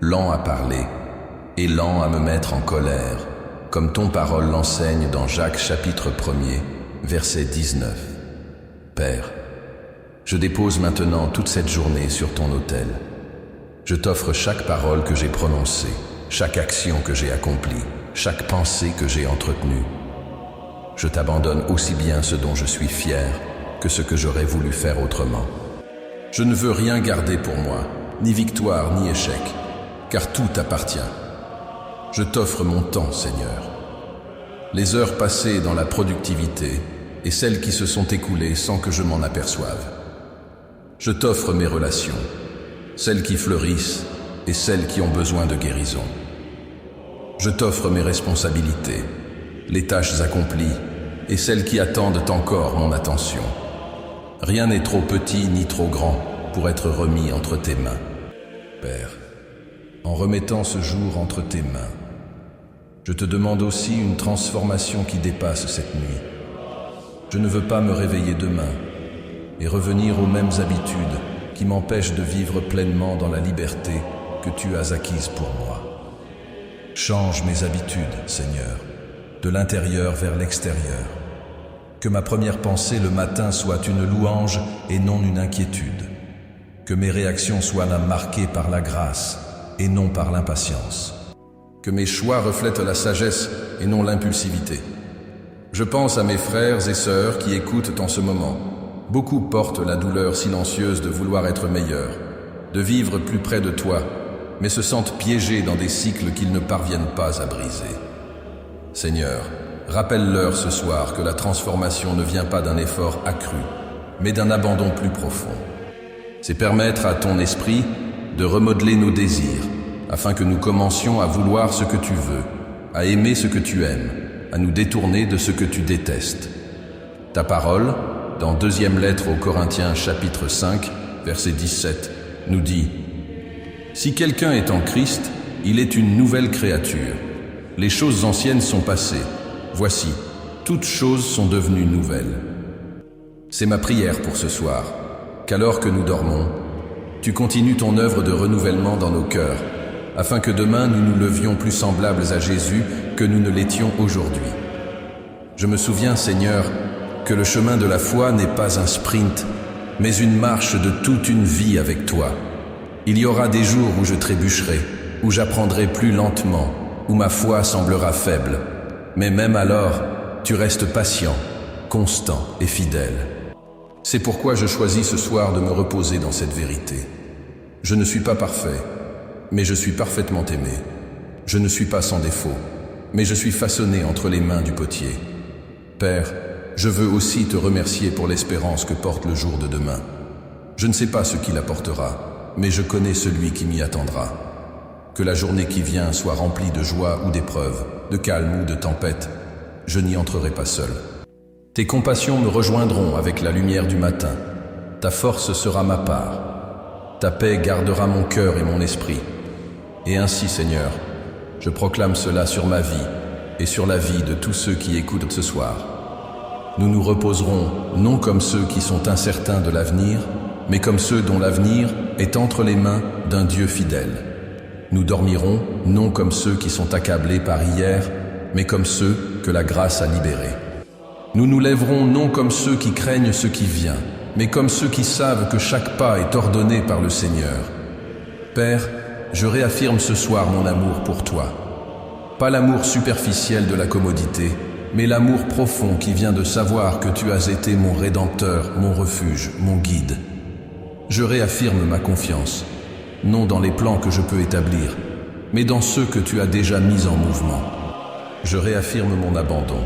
lent à parler et lent à me mettre en colère, comme ton parole l'enseigne dans Jacques chapitre 1er, verset 19. Père, je dépose maintenant toute cette journée sur ton autel. Je t'offre chaque parole que j'ai prononcée, chaque action que j'ai accomplie, chaque pensée que j'ai entretenue. Je t'abandonne aussi bien ce dont je suis fier que ce que j'aurais voulu faire autrement. Je ne veux rien garder pour moi, ni victoire, ni échec, car tout t'appartient. Je t'offre mon temps, Seigneur. Les heures passées dans la productivité et celles qui se sont écoulées sans que je m'en aperçoive. Je t'offre mes relations, celles qui fleurissent et celles qui ont besoin de guérison. Je t'offre mes responsabilités, les tâches accomplies et celles qui attendent encore mon attention. Rien n'est trop petit ni trop grand pour être remis entre tes mains. Père, en remettant ce jour entre tes mains, je te demande aussi une transformation qui dépasse cette nuit. Je ne veux pas me réveiller demain et revenir aux mêmes habitudes qui m'empêchent de vivre pleinement dans la liberté que tu as acquise pour moi. Change mes habitudes, Seigneur, de l'intérieur vers l'extérieur. Que ma première pensée le matin soit une louange et non une inquiétude. Que mes réactions soient marquées par la grâce et non par l'impatience. Que mes choix reflètent la sagesse et non l'impulsivité. Je pense à mes frères et sœurs qui écoutent en ce moment. Beaucoup portent la douleur silencieuse de vouloir être meilleurs, de vivre plus près de toi, mais se sentent piégés dans des cycles qu'ils ne parviennent pas à briser. Seigneur, rappelle-leur ce soir que la transformation ne vient pas d'un effort accru, mais d'un abandon plus profond. C'est permettre à ton esprit de remodeler nos désirs, afin que nous commencions à vouloir ce que tu veux, à aimer ce que tu aimes, à nous détourner de ce que tu détestes. Ta parole, dans deuxième lettre aux Corinthiens chapitre 5, verset 17, nous dit « Si quelqu'un est en Christ, il est une nouvelle créature. Les choses anciennes sont passées. Voici, toutes choses sont devenues nouvelles. » C'est ma prière pour ce soir, qu'alors que nous dormons, tu continues ton œuvre de renouvellement dans nos cœurs, afin que demain nous nous levions plus semblables à Jésus que nous ne l'étions aujourd'hui. Je me souviens, Seigneur, que le chemin de la foi n'est pas un sprint, mais une marche de toute une vie avec toi. Il y aura des jours où je trébucherai, où j'apprendrai plus lentement, où ma foi semblera faible. Mais même alors, tu restes patient, constant et fidèle. C'est pourquoi je choisis ce soir de me reposer dans cette vérité. Je ne suis pas parfait, mais je suis parfaitement aimé. Je ne suis pas sans défaut, mais je suis façonné entre les mains du potier. Père, je veux aussi te remercier pour l'espérance que porte le jour de demain. Je ne sais pas ce qu'il apportera, mais je connais celui qui m'y attendra. Que la journée qui vient soit remplie de joie ou d'épreuves, de calme ou de tempête, je n'y entrerai pas seul. Tes compassions me rejoindront avec la lumière du matin. Ta force sera ma part. Ta paix gardera mon cœur et mon esprit. Et ainsi, Seigneur, je proclame cela sur ma vie et sur la vie de tous ceux qui écoutent ce soir. Nous nous reposerons non comme ceux qui sont incertains de l'avenir, mais comme ceux dont l'avenir est entre les mains d'un Dieu fidèle. Nous dormirons non comme ceux qui sont accablés par hier, mais comme ceux que la grâce a libérés. Nous nous lèverons non comme ceux qui craignent ce qui vient, mais comme ceux qui savent que chaque pas est ordonné par le Seigneur. Père, je réaffirme ce soir mon amour pour toi. Pas l'amour superficiel de la commodité, mais l'amour profond qui vient de savoir que tu as été mon Rédempteur, mon refuge, mon guide. Je réaffirme ma confiance, non dans les plans que je peux établir, mais dans ceux que tu as déjà mis en mouvement. Je réaffirme mon abandon,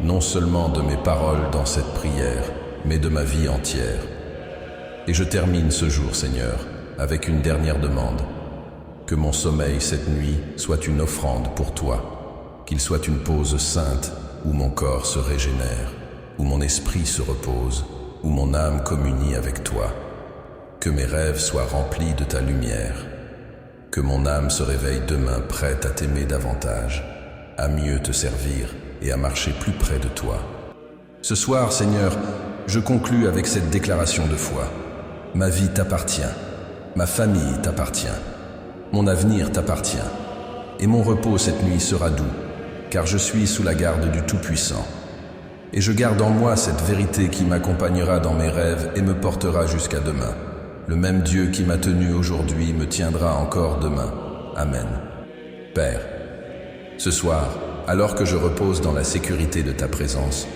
non seulement de mes paroles dans cette prière, mais de ma vie entière. Et je termine ce jour, Seigneur, avec une dernière demande. Que mon sommeil cette nuit soit une offrande pour toi, qu'il soit une pause sainte où mon corps se régénère, où mon esprit se repose, où mon âme communie avec toi. Que mes rêves soient remplis de ta lumière, que mon âme se réveille demain prête à t'aimer davantage, à mieux te servir et à marcher plus près de toi. Ce soir, Seigneur, je conclus avec cette déclaration de foi. Ma vie t'appartient, ma famille t'appartient, mon avenir t'appartient, et mon repos cette nuit sera doux, car je suis sous la garde du Tout-Puissant. Et je garde en moi cette vérité qui m'accompagnera dans mes rêves et me portera jusqu'à demain. Le même Dieu qui m'a tenu aujourd'hui me tiendra encore demain. Amen. Père, ce soir, alors que je repose dans la sécurité de ta présence,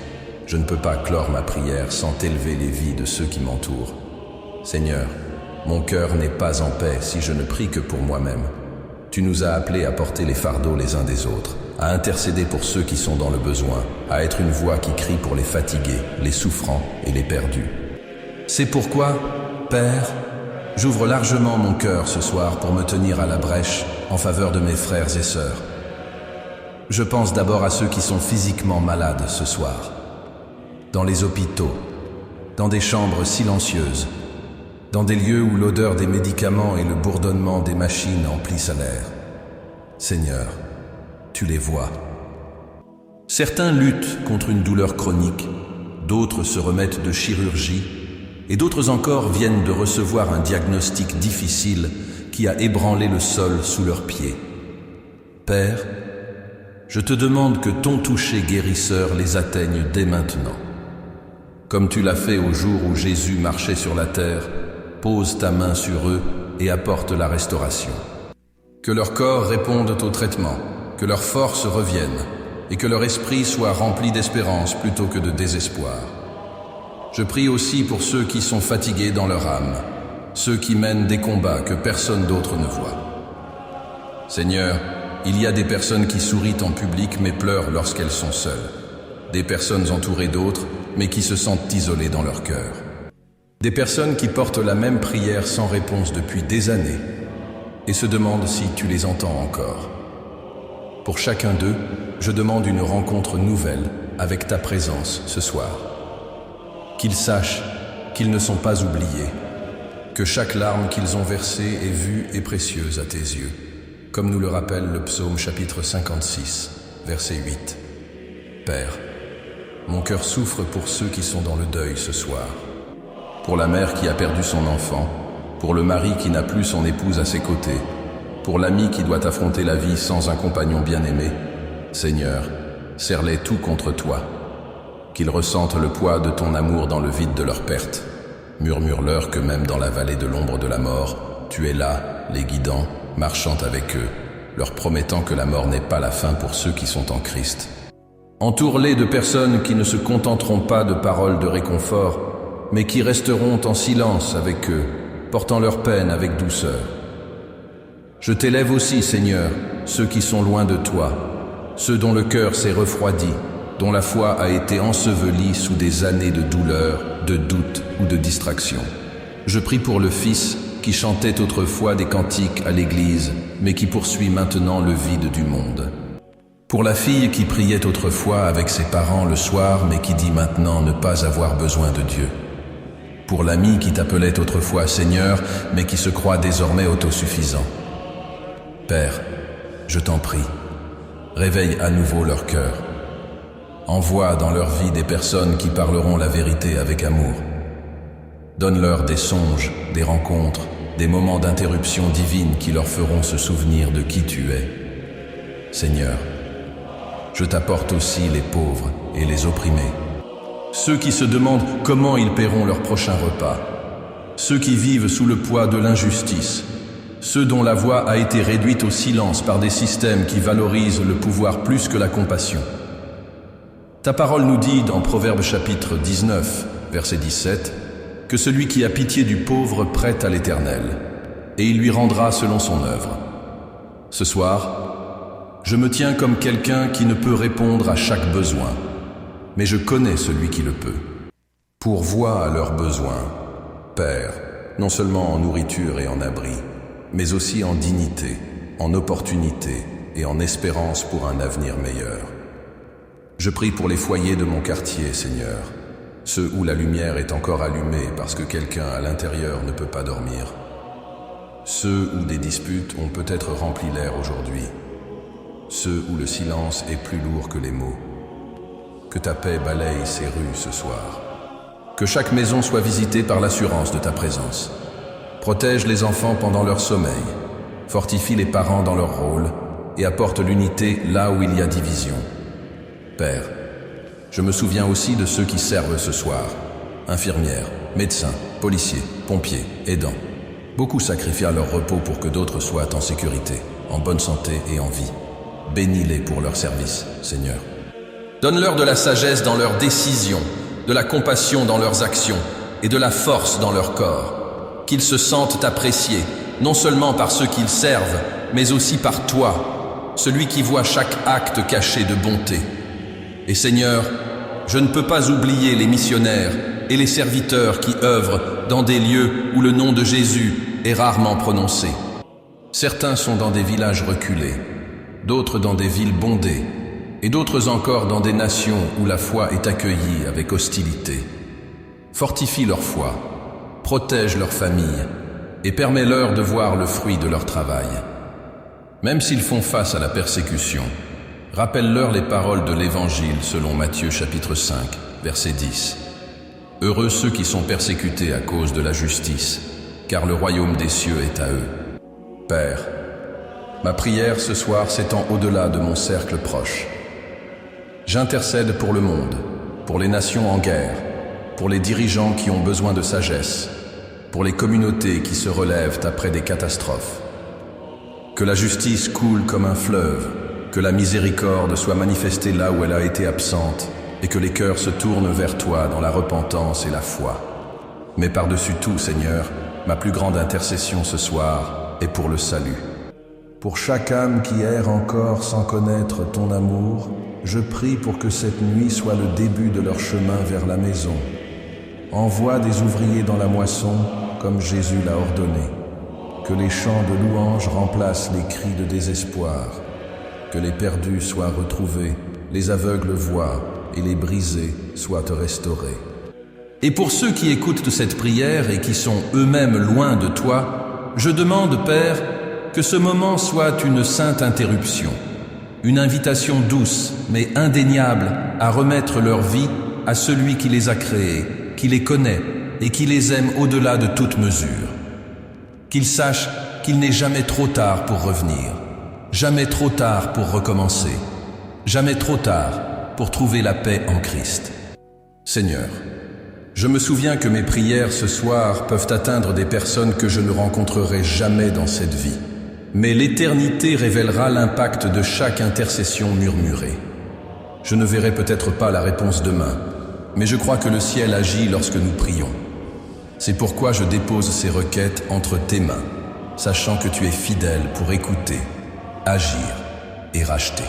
je ne peux pas clore ma prière sans t'élever les vies de ceux qui m'entourent. Seigneur, mon cœur n'est pas en paix si je ne prie que pour moi-même. Tu nous as appelés à porter les fardeaux les uns des autres, à intercéder pour ceux qui sont dans le besoin, à être une voix qui crie pour les fatigués, les souffrants et les perdus. C'est pourquoi, Père, j'ouvre largement mon cœur ce soir pour me tenir à la brèche en faveur de mes frères et sœurs. Je pense d'abord à ceux qui sont physiquement malades ce soir, dans les hôpitaux, dans des chambres silencieuses, dans des lieux où l'odeur des médicaments et le bourdonnement des machines emplissent l'air. Seigneur, tu les vois. Certains luttent contre une douleur chronique, d'autres se remettent de chirurgie, et d'autres encore viennent de recevoir un diagnostic difficile qui a ébranlé le sol sous leurs pieds. Père, je te demande que ton toucher guérisseur les atteigne dès maintenant. Comme tu l'as fait au jour où Jésus marchait sur la terre, pose ta main sur eux et apporte la restauration. Que leur corps réponde au traitement, que leur force revienne et que leur esprit soit rempli d'espérance plutôt que de désespoir. Je prie aussi pour ceux qui sont fatigués dans leur âme, ceux qui mènent des combats que personne d'autre ne voit. Seigneur, il y a des personnes qui sourient en public mais pleurent lorsqu'elles sont seules. Des personnes entourées d'autres mais qui se sentent isolées dans leur cœur. Des personnes qui portent la même prière sans réponse depuis des années et se demandent si tu les entends encore. Pour chacun d'eux, je demande une rencontre nouvelle avec ta présence ce soir. Qu'ils sachent qu'ils ne sont pas oubliés, que chaque larme qu'ils ont versée et vue est précieuse à tes yeux, comme nous le rappelle le psaume chapitre 56, verset 8. Père, mon cœur souffre pour ceux qui sont dans le deuil ce soir. Pour la mère qui a perdu son enfant, pour le mari qui n'a plus son épouse à ses côtés, pour l'ami qui doit affronter la vie sans un compagnon bien-aimé. Seigneur, serre-les tout contre toi. Qu'ils ressentent le poids de ton amour dans le vide de leur perte. Murmure-leur que même dans la vallée de l'ombre de la mort, tu es là, les guidant, marchant avec eux, leur promettant que la mort n'est pas la fin pour ceux qui sont en Christ. Entoure-les de personnes qui ne se contenteront pas de paroles de réconfort, mais qui resteront en silence avec eux, portant leur peine avec douceur. Je t'élève aussi, Seigneur, ceux qui sont loin de toi, ceux dont le cœur s'est refroidi, dont la foi a été ensevelie sous des années de douleur, de doute ou de distraction. Je prie pour le Fils qui chantait autrefois des cantiques à l'église, mais qui poursuit maintenant le vide du monde. Pour la fille qui priait autrefois avec ses parents le soir, mais qui dit maintenant ne pas avoir besoin de Dieu. Pour l'ami qui t'appelait autrefois Seigneur, mais qui se croit désormais autosuffisant. Père, je t'en prie, réveille à nouveau leur cœur. Envoie dans leur vie des personnes qui parleront la vérité avec amour. Donne-leur des songes, des rencontres, des moments d'interruption divine qui leur feront se souvenir de qui tu es. Seigneur, je t'apporte aussi les pauvres et les opprimés. Ceux qui se demandent comment ils paieront leur prochain repas. Ceux qui vivent sous le poids de l'injustice. Ceux dont la voix a été réduite au silence par des systèmes qui valorisent le pouvoir plus que la compassion. Ta parole nous dit dans Proverbes chapitre 19, verset 17, que celui qui a pitié du pauvre prête à l'Éternel, et il lui rendra selon son œuvre. Ce soir, je me tiens comme quelqu'un qui ne peut répondre à chaque besoin, mais je connais celui qui le peut. Pourvois à leurs besoins, Père, non seulement en nourriture et en abri, mais aussi en dignité, en opportunité et en espérance pour un avenir meilleur. Je prie pour les foyers de mon quartier, Seigneur, ceux où la lumière est encore allumée parce que quelqu'un à l'intérieur ne peut pas dormir, ceux où des disputes ont peut-être rempli l'air aujourd'hui, ceux où le silence est plus lourd que les mots. Que ta paix balaye ces rues ce soir. Que chaque maison soit visitée par l'assurance de ta présence. Protège les enfants pendant leur sommeil, fortifie les parents dans leur rôle et apporte l'unité là où il y a division. Père, je me souviens aussi de ceux qui servent ce soir, infirmières, médecins, policiers, pompiers, aidants. Beaucoup sacrifièrent leur repos pour que d'autres soient en sécurité, en bonne santé et en vie. Bénis-les pour leur service, Seigneur. Donne-leur de la sagesse dans leurs décisions, de la compassion dans leurs actions et de la force dans leur corps. Qu'ils se sentent appréciés, non seulement par ceux qu'ils servent, mais aussi par toi, celui qui voit chaque acte caché de bonté. Et Seigneur, je ne peux pas oublier les missionnaires et les serviteurs qui œuvrent dans des lieux où le nom de Jésus est rarement prononcé. Certains sont dans des villages reculés, d'autres dans des villes bondées, et d'autres encore dans des nations où la foi est accueillie avec hostilité. Fortifie leur foi, protège leur famille et permets-leur de voir le fruit de leur travail. Même s'ils font face à la persécution, rappelle-leur les paroles de l'Évangile selon Matthieu chapitre 5, verset 10. Heureux ceux qui sont persécutés à cause de la justice, car le royaume des cieux est à eux. Père, ma prière ce soir s'étend au-delà de mon cercle proche. J'intercède pour le monde, pour les nations en guerre, pour les dirigeants qui ont besoin de sagesse, pour les communautés qui se relèvent après des catastrophes. Que la justice coule comme un fleuve, que la miséricorde soit manifestée là où elle a été absente, et que les cœurs se tournent vers toi dans la repentance et la foi. Mais par-dessus tout, Seigneur, ma plus grande intercession ce soir est pour le salut. Pour chaque âme qui erre encore sans connaître ton amour, je prie pour que cette nuit soit le début de leur chemin vers la maison. Envoie des ouvriers dans la moisson, comme Jésus l'a ordonné. Que les chants de louange remplacent les cris de désespoir. Que les perdus soient retrouvés, les aveugles voient, et les brisés soient restaurés. Et pour ceux qui écoutent cette prière et qui sont eux-mêmes loin de toi, je demande, Père, que ce moment soit une sainte interruption, une invitation douce mais indéniable à remettre leur vie à celui qui les a créés, qui les connaît et qui les aime au-delà de toute mesure. Qu'ils sachent qu'il n'est jamais trop tard pour revenir, jamais trop tard pour recommencer, jamais trop tard pour trouver la paix en Christ. Seigneur, je me souviens que mes prières ce soir peuvent atteindre des personnes que je ne rencontrerai jamais dans cette vie. Mais l'éternité révélera l'impact de chaque intercession murmurée. Je ne verrai peut-être pas la réponse demain, mais je crois que le ciel agit lorsque nous prions. C'est pourquoi je dépose ces requêtes entre tes mains, sachant que tu es fidèle pour écouter, agir et racheter.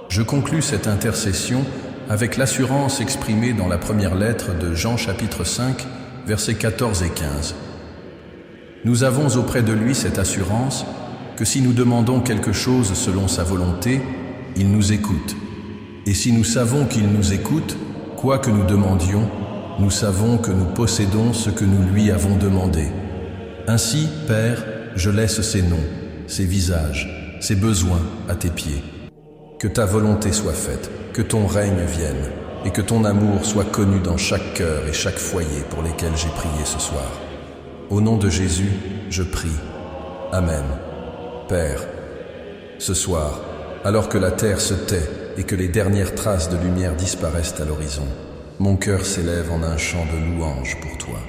Je conclus cette intercession avec l'assurance exprimée dans la première lettre de Jean chapitre 5, versets 14 et 15. Nous avons auprès de lui cette assurance que si nous demandons quelque chose selon sa volonté, il nous écoute. Et si nous savons qu'il nous écoute, quoi que nous demandions, nous savons que nous possédons ce que nous lui avons demandé. Ainsi, Père, je laisse ces noms, ces visages, ces besoins à tes pieds. Que ta volonté soit faite, que ton règne vienne, et que ton amour soit connu dans chaque cœur et chaque foyer pour lesquels j'ai prié ce soir. Au nom de Jésus, je prie. Amen. Père, ce soir, alors que la terre se tait et que les dernières traces de lumière disparaissent à l'horizon, mon cœur s'élève en un chant de louange pour toi.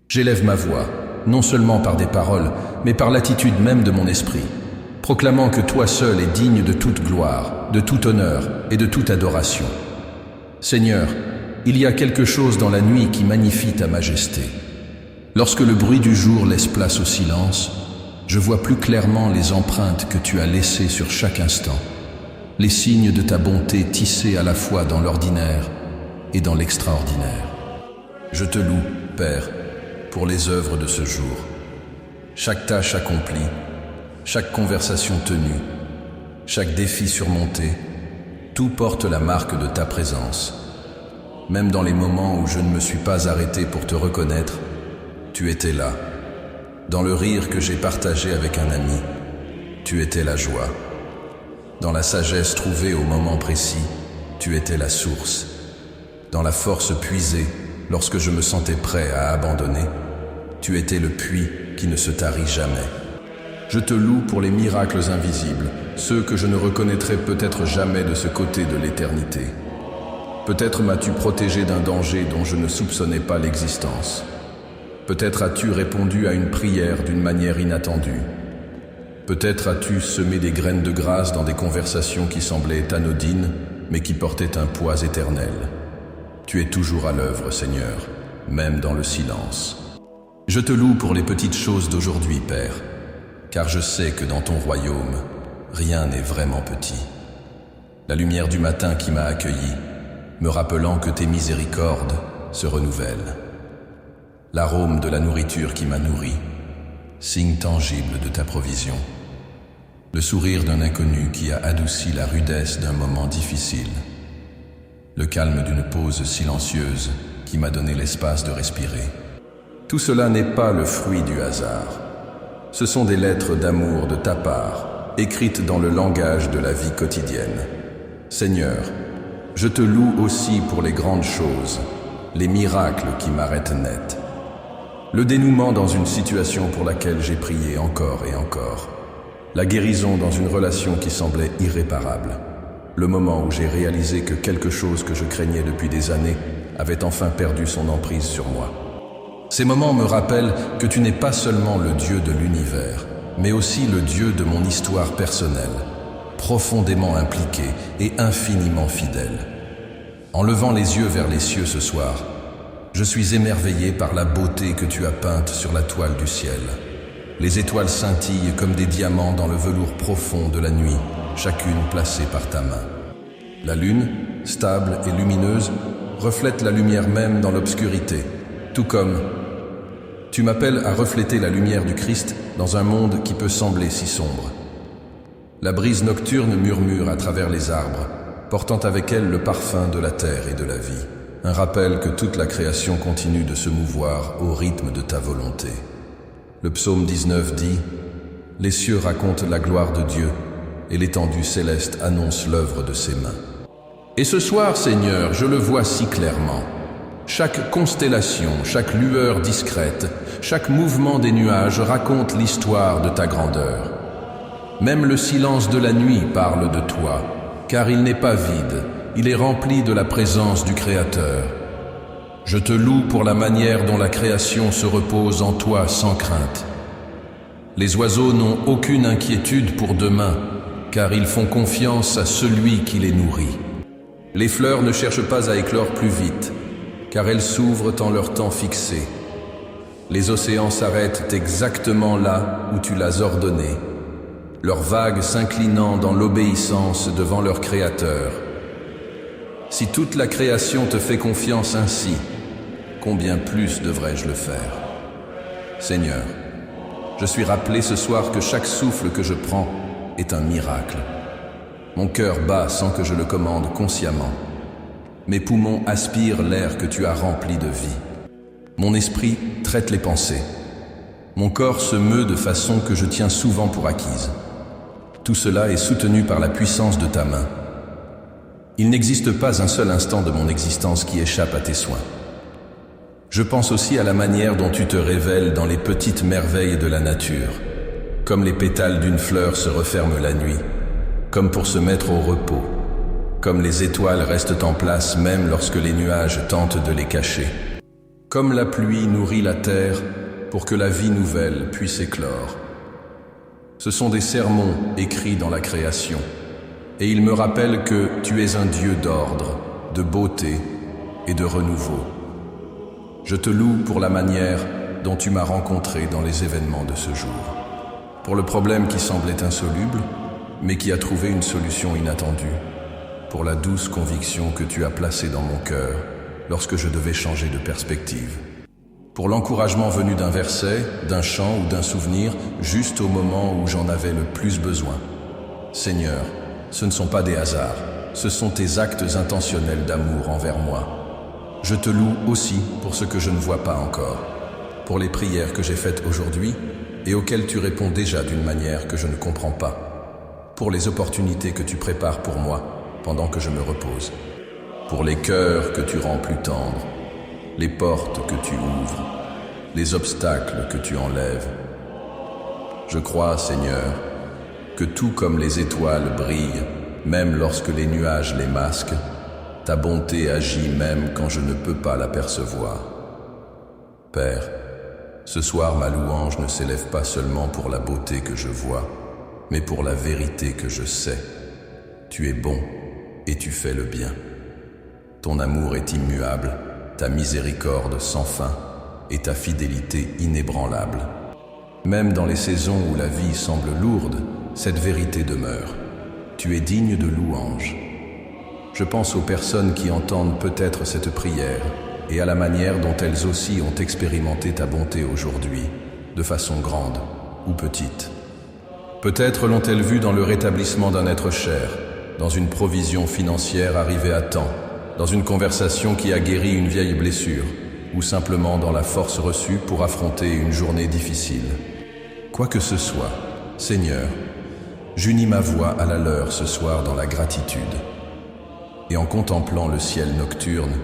J'élève ma voix, non seulement par des paroles, mais par l'attitude même de mon esprit, proclamant que toi seul es digne de toute gloire, de tout honneur et de toute adoration. Seigneur, il y a quelque chose dans la nuit qui magnifie ta majesté. Lorsque le bruit du jour laisse place au silence, je vois plus clairement les empreintes que tu as laissées sur chaque instant, les signes de ta bonté tissés à la fois dans l'ordinaire et dans l'extraordinaire. Je te loue, Père, pour les œuvres de ce jour. Chaque tâche accomplie, chaque conversation tenue, chaque défi surmonté, tout porte la marque de ta présence. Même dans les moments où je ne me suis pas arrêté pour te reconnaître, tu étais là. Dans le rire que j'ai partagé avec un ami, tu étais la joie. Dans la sagesse trouvée au moment précis, tu étais la source. Dans la force puisée, lorsque je me sentais prêt à abandonner, tu étais le puits qui ne se tarit jamais. Je te loue pour les miracles invisibles, ceux que je ne reconnaîtrai peut-être jamais de ce côté de l'éternité. Peut-être m'as-tu protégé d'un danger dont je ne soupçonnais pas l'existence. Peut-être as-tu répondu à une prière d'une manière inattendue. Peut-être as-tu semé des graines de grâce dans des conversations qui semblaient anodines, mais qui portaient un poids éternel. Tu es toujours à l'œuvre, Seigneur, même dans le silence. Je te loue pour les petites choses d'aujourd'hui, Père, car je sais que dans ton royaume, rien n'est vraiment petit. La lumière du matin qui m'a accueilli, me rappelant que tes miséricordes se renouvellent. L'arôme de la nourriture qui m'a nourri, signe tangible de ta provision. Le sourire d'un inconnu qui a adouci la rudesse d'un moment difficile. Le calme d'une pause silencieuse qui m'a donné l'espace de respirer. Tout cela n'est pas le fruit du hasard. Ce sont des lettres d'amour de ta part, écrites dans le langage de la vie quotidienne. Seigneur, je te loue aussi pour les grandes choses, les miracles qui m'arrêtent net. Le dénouement dans une situation pour laquelle j'ai prié encore et encore. La guérison dans une relation qui semblait irréparable. Le moment où j'ai réalisé que quelque chose que je craignais depuis des années avait enfin perdu son emprise sur moi. Ces moments me rappellent que tu n'es pas seulement le Dieu de l'univers, mais aussi le Dieu de mon histoire personnelle, profondément impliqué et infiniment fidèle. En levant les yeux vers les cieux ce soir, je suis émerveillé par la beauté que tu as peinte sur la toile du ciel. Les étoiles scintillent comme des diamants dans le velours profond de la nuit, chacune placée par ta main. La lune, stable et lumineuse, reflète la lumière même dans l'obscurité, tout comme tu m'appelles à refléter la lumière du Christ dans un monde qui peut sembler si sombre. La brise nocturne murmure à travers les arbres, portant avec elle le parfum de la terre et de la vie. Un rappel que toute la création continue de se mouvoir au rythme de ta volonté. Le psaume 19 dit « Les cieux racontent la gloire de Dieu et l'étendue céleste annonce l'œuvre de ses mains. » Et ce soir, Seigneur, je le vois si clairement. Chaque constellation, chaque lueur discrète, chaque mouvement des nuages raconte l'histoire de ta grandeur. Même le silence de la nuit parle de toi, car il n'est pas vide, il est rempli de la présence du Créateur. Je te loue pour la manière dont la création se repose en toi sans crainte. Les oiseaux n'ont aucune inquiétude pour demain, car ils font confiance à celui qui les nourrit. Les fleurs ne cherchent pas à éclore plus vite, car elles s'ouvrent en leur temps fixé. Les océans s'arrêtent exactement là où tu l'as ordonné, leurs vagues s'inclinant dans l'obéissance devant leur Créateur. Si toute la création te fait confiance ainsi, combien plus devrais-je le faire? Seigneur, je suis rappelé ce soir que chaque souffle que je prends est un miracle. Mon cœur bat sans que je le commande consciemment. Mes poumons aspirent l'air que tu as rempli de vie. Mon esprit traite les pensées. Mon corps se meut de façon que je tiens souvent pour acquise. Tout cela est soutenu par la puissance de ta main. Il n'existe pas un seul instant de mon existence qui échappe à tes soins. Je pense aussi à la manière dont tu te révèles dans les petites merveilles de la nature, comme les pétales d'une fleur se referment la nuit, comme pour se mettre au repos, comme les étoiles restent en place même lorsque les nuages tentent de les cacher, comme la pluie nourrit la terre pour que la vie nouvelle puisse éclore. Ce sont des sermons écrits dans la création, et ils me rappellent que tu es un Dieu d'ordre, de beauté et de renouveau. Je te loue pour la manière dont tu m'as rencontré dans les événements de ce jour, pour le problème qui semblait insoluble, mais qui a trouvé une solution inattendue, pour la douce conviction que tu as placée dans mon cœur lorsque je devais changer de perspective, pour l'encouragement venu d'un verset, d'un chant ou d'un souvenir, juste au moment où j'en avais le plus besoin. Seigneur, ce ne sont pas des hasards, ce sont tes actes intentionnels d'amour envers moi. Je te loue aussi pour ce que je ne vois pas encore, pour les prières que j'ai faites aujourd'hui et auxquelles tu réponds déjà d'une manière que je ne comprends pas, pour les opportunités que tu prépares pour moi pendant que je me repose, pour les cœurs que tu rends plus tendres, les portes que tu ouvres, les obstacles que tu enlèves. Je crois, Seigneur, que tout comme les étoiles brillent, même lorsque les nuages les masquent, ta bonté agit même quand je ne peux pas l'apercevoir. Père, ce soir ma louange ne s'élève pas seulement pour la beauté que je vois, mais pour la vérité que je sais. Tu es bon et tu fais le bien. Ton amour est immuable, ta miséricorde sans fin et ta fidélité inébranlable. Même dans les saisons où la vie semble lourde, cette vérité demeure. Tu es digne de louange. Je pense aux personnes qui entendent peut-être cette prière et à la manière dont elles aussi ont expérimenté ta bonté aujourd'hui, de façon grande ou petite. Peut-être l'ont-elles vue dans le rétablissement d'un être cher, dans une provision financière arrivée à temps, dans une conversation qui a guéri une vieille blessure, ou simplement dans la force reçue pour affronter une journée difficile. Quoi que ce soit, Seigneur, j'unis ma voix à la leur ce soir dans la gratitude. Et en contemplant le ciel nocturne,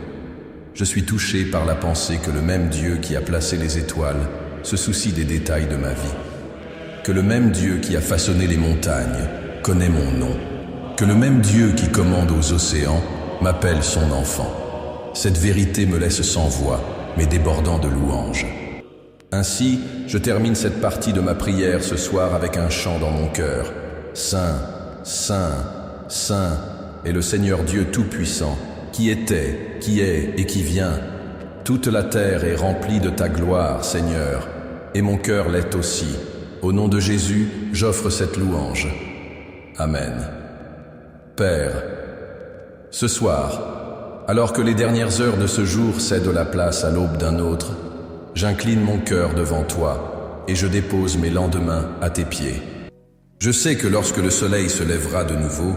je suis touché par la pensée que le même Dieu qui a placé les étoiles se soucie des détails de ma vie. Que le même Dieu qui a façonné les montagnes connaît mon nom. Que le même Dieu qui commande aux océans m'appelle son enfant. Cette vérité me laisse sans voix, mais débordant de louanges. Ainsi, je termine cette partie de ma prière ce soir avec un chant dans mon cœur. Saint, Saint, Saint est le Seigneur Dieu Tout-Puissant, qui était, qui est et qui vient. Toute la terre est remplie de ta gloire, Seigneur, et mon cœur l'est aussi. Au nom de Jésus, j'offre cette louange. Amen. Père, ce soir, alors que les dernières heures de ce jour cèdent la place à l'aube d'un autre, j'incline mon cœur devant toi et je dépose mes lendemains à tes pieds. Je sais que lorsque le soleil se lèvera de nouveau,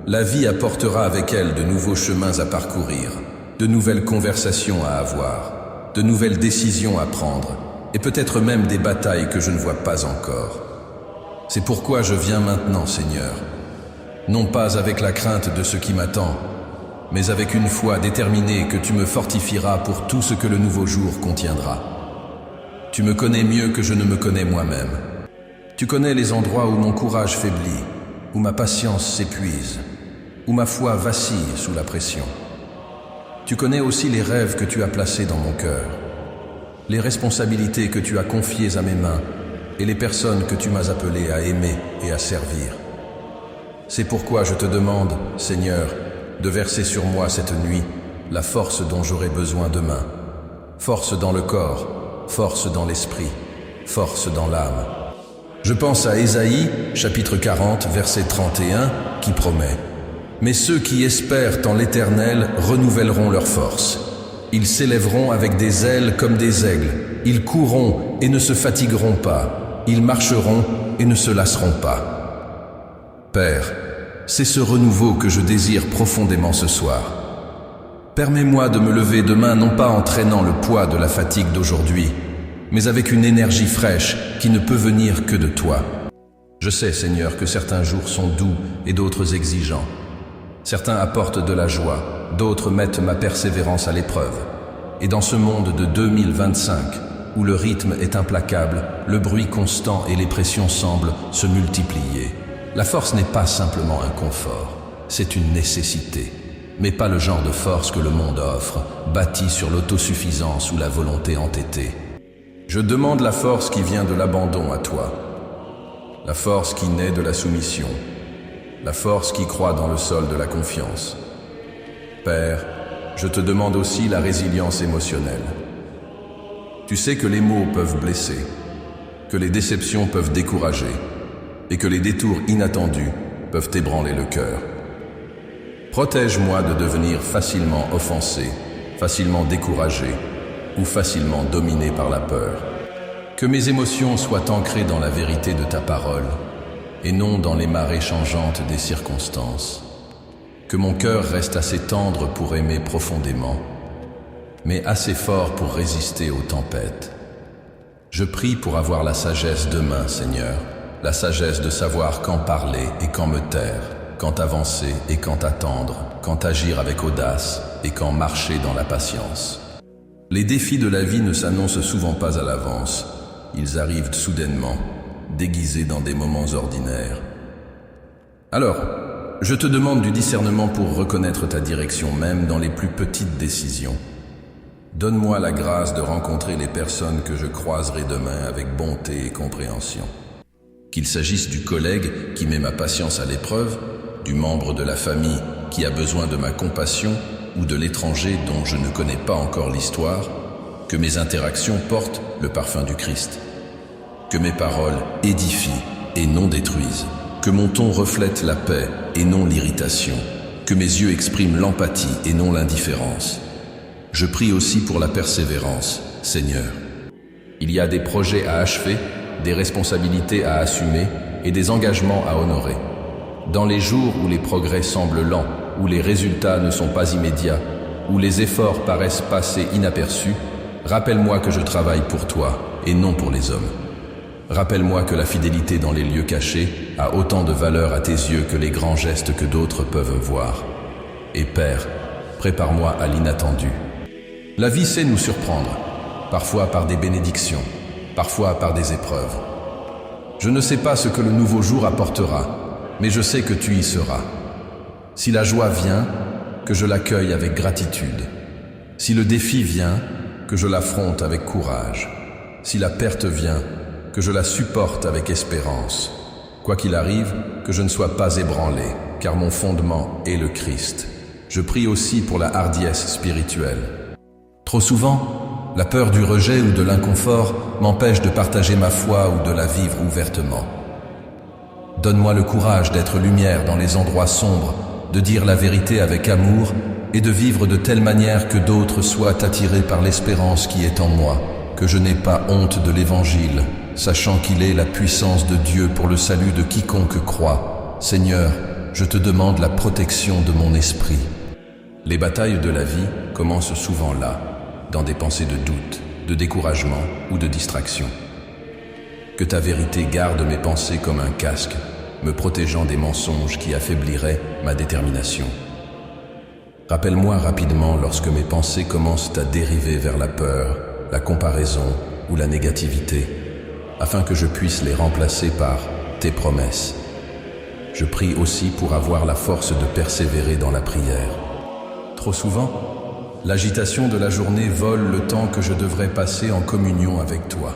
la vie apportera avec elle de nouveaux chemins à parcourir, de nouvelles conversations à avoir, de nouvelles décisions à prendre, et peut-être même des batailles que je ne vois pas encore. C'est pourquoi je viens maintenant, Seigneur, non pas avec la crainte de ce qui m'attend, mais avec une foi déterminée que tu me fortifieras pour tout ce que le nouveau jour contiendra. Tu me connais mieux que je ne me connais moi-même. Tu connais les endroits où mon courage faiblit, où ma patience s'épuise, où ma foi vacille sous la pression. Tu connais aussi les rêves que tu as placés dans mon cœur, les responsabilités que tu as confiées à mes mains et les personnes que tu m'as appelées à aimer et à servir. C'est pourquoi je te demande, Seigneur, de verser sur moi cette nuit la force dont j'aurai besoin demain. Force dans le corps, force dans l'esprit, force dans l'âme. Je pense à Ésaïe, chapitre 40, verset 31, qui promet « Mais ceux qui espèrent en l'Éternel renouvelleront leur force. Ils s'élèveront avec des ailes comme des aigles. Ils courront et ne se fatigueront pas. Ils marcheront et ne se lasseront pas. » Père, c'est ce renouveau que je désire profondément ce soir. Permets-moi de me lever demain non pas en traînant le poids de la fatigue d'aujourd'hui, mais avec une énergie fraîche qui ne peut venir que de toi. Je sais, Seigneur, que certains jours sont doux et d'autres exigeants. Certains apportent de la joie, d'autres mettent ma persévérance à l'épreuve. Et dans ce monde de 2025, où le rythme est implacable, le bruit constant et les pressions semblent se multiplier, la force n'est pas simplement un confort, c'est une nécessité. Mais pas le genre de force que le monde offre, bâti sur l'autosuffisance ou la volonté entêtée. Je demande la force qui vient de l'abandon à toi, la force qui naît de la soumission, la force qui croît dans le sol de la confiance. Père, je te demande aussi la résilience émotionnelle. Tu sais que les mots peuvent blesser, que les déceptions peuvent décourager, et que les détours inattendus peuvent ébranler le cœur. Protège-moi de devenir facilement offensé, facilement découragé, ou facilement dominé par la peur. Que mes émotions soient ancrées dans la vérité de ta parole, et non dans les marées changeantes des circonstances. Que mon cœur reste assez tendre pour aimer profondément, mais assez fort pour résister aux tempêtes. Je prie pour avoir la sagesse demain, Seigneur, la sagesse de savoir quand parler et quand me taire, quand avancer et quand attendre, quand agir avec audace et quand marcher dans la patience. Les défis de la vie ne s'annoncent souvent pas à l'avance, ils arrivent soudainement, déguisés dans des moments ordinaires. Alors, je te demande du discernement pour reconnaître ta direction même dans les plus petites décisions. Donne-moi la grâce de rencontrer les personnes que je croiserai demain avec bonté et compréhension. Qu'il s'agisse du collègue qui met ma patience à l'épreuve, du membre de la famille qui a besoin de ma compassion ou de l'étranger dont je ne connais pas encore l'histoire, que mes interactions portent le parfum du Christ. Que mes paroles édifient et non détruisent. Que mon ton reflète la paix et non l'irritation. Que mes yeux expriment l'empathie et non l'indifférence. Je prie aussi pour la persévérance, Seigneur. Il y a des projets à achever, des responsabilités à assumer et des engagements à honorer. Dans les jours où les progrès semblent lents, où les résultats ne sont pas immédiats, où les efforts paraissent passer inaperçus, rappelle-moi que je travaille pour toi et non pour les hommes. Rappelle-moi que la fidélité dans les lieux cachés a autant de valeur à tes yeux que les grands gestes que d'autres peuvent voir. Et Père, prépare-moi à l'inattendu. La vie sait nous surprendre, parfois par des bénédictions, parfois par des épreuves. Je ne sais pas ce que le nouveau jour apportera, mais je sais que tu y seras. Si la joie vient, que je l'accueille avec gratitude. Si le défi vient, que je l'affronte avec courage. Si la perte vient, que je la supporte avec espérance. Quoi qu'il arrive, que je ne sois pas ébranlé, car mon fondement est le Christ. Je prie aussi pour la hardiesse spirituelle. Trop souvent, la peur du rejet ou de l'inconfort m'empêche de partager ma foi ou de la vivre ouvertement. Donne-moi le courage d'être lumière dans les endroits sombres, de dire la vérité avec amour et de vivre de telle manière que d'autres soient attirés par l'espérance qui est en moi, que je n'ai pas honte de l'Évangile, sachant qu'il est la puissance de Dieu pour le salut de quiconque croit. Seigneur, je te demande la protection de mon esprit. Les batailles de la vie commencent souvent là, dans des pensées de doute, de découragement ou de distraction. Que ta vérité garde mes pensées comme un casque, me protégeant des mensonges qui affaibliraient ma détermination. Rappelle-moi rapidement lorsque mes pensées commencent à dériver vers la peur, la comparaison ou la négativité, afin que je puisse les remplacer par tes promesses. Je prie aussi pour avoir la force de persévérer dans la prière. Trop souvent, l'agitation de la journée vole le temps que je devrais passer en communion avec toi.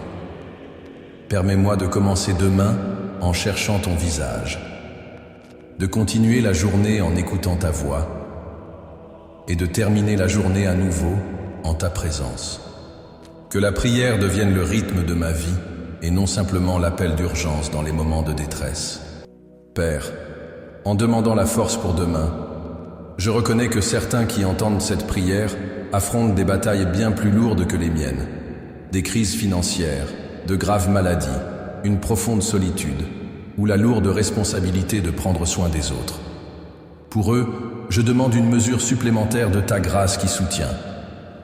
Permets-moi de commencer demain en cherchant ton visage, de continuer la journée en écoutant ta voix et de terminer la journée à nouveau en ta présence. Que la prière devienne le rythme de ma vie et non simplement l'appel d'urgence dans les moments de détresse. Père, en demandant la force pour demain, je reconnais que certains qui entendent cette prière affrontent des batailles bien plus lourdes que les miennes, des crises financières, de graves maladies, une profonde solitude ou la lourde responsabilité de prendre soin des autres. Pour eux, je demande une mesure supplémentaire de ta grâce qui soutient.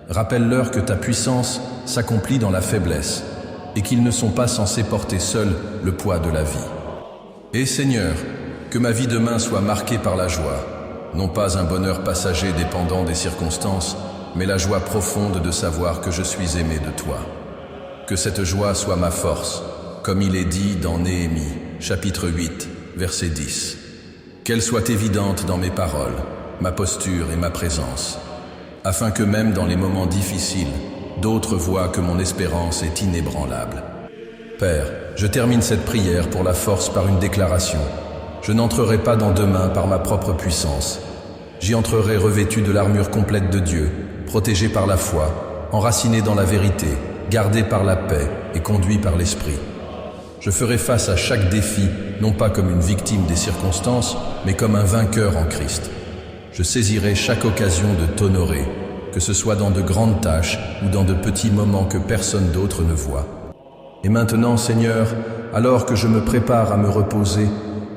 Rappelle-leur que ta puissance s'accomplit dans la faiblesse et qu'ils ne sont pas censés porter seuls le poids de la vie. Et Seigneur, que ma vie demain soit marquée par la joie, non pas un bonheur passager dépendant des circonstances, mais la joie profonde de savoir que je suis aimé de toi. Que cette joie soit ma force, comme il est dit dans Néhémie, chapitre 8, verset 10. Qu'elle soit évidente dans mes paroles, ma posture et ma présence, afin que même dans les moments difficiles, d'autres voient que mon espérance est inébranlable. Père, je termine cette prière pour la force par une déclaration. Je n'entrerai pas dans demain par ma propre puissance. J'y entrerai revêtu de l'armure complète de Dieu, protégé par la foi, enraciné dans la vérité, gardé par la paix et conduit par l'Esprit. Je ferai face à chaque défi, non pas comme une victime des circonstances, mais comme un vainqueur en Christ. Je saisirai chaque occasion de t'honorer, que ce soit dans de grandes tâches ou dans de petits moments que personne d'autre ne voit. Et maintenant, Seigneur, alors que je me prépare à me reposer,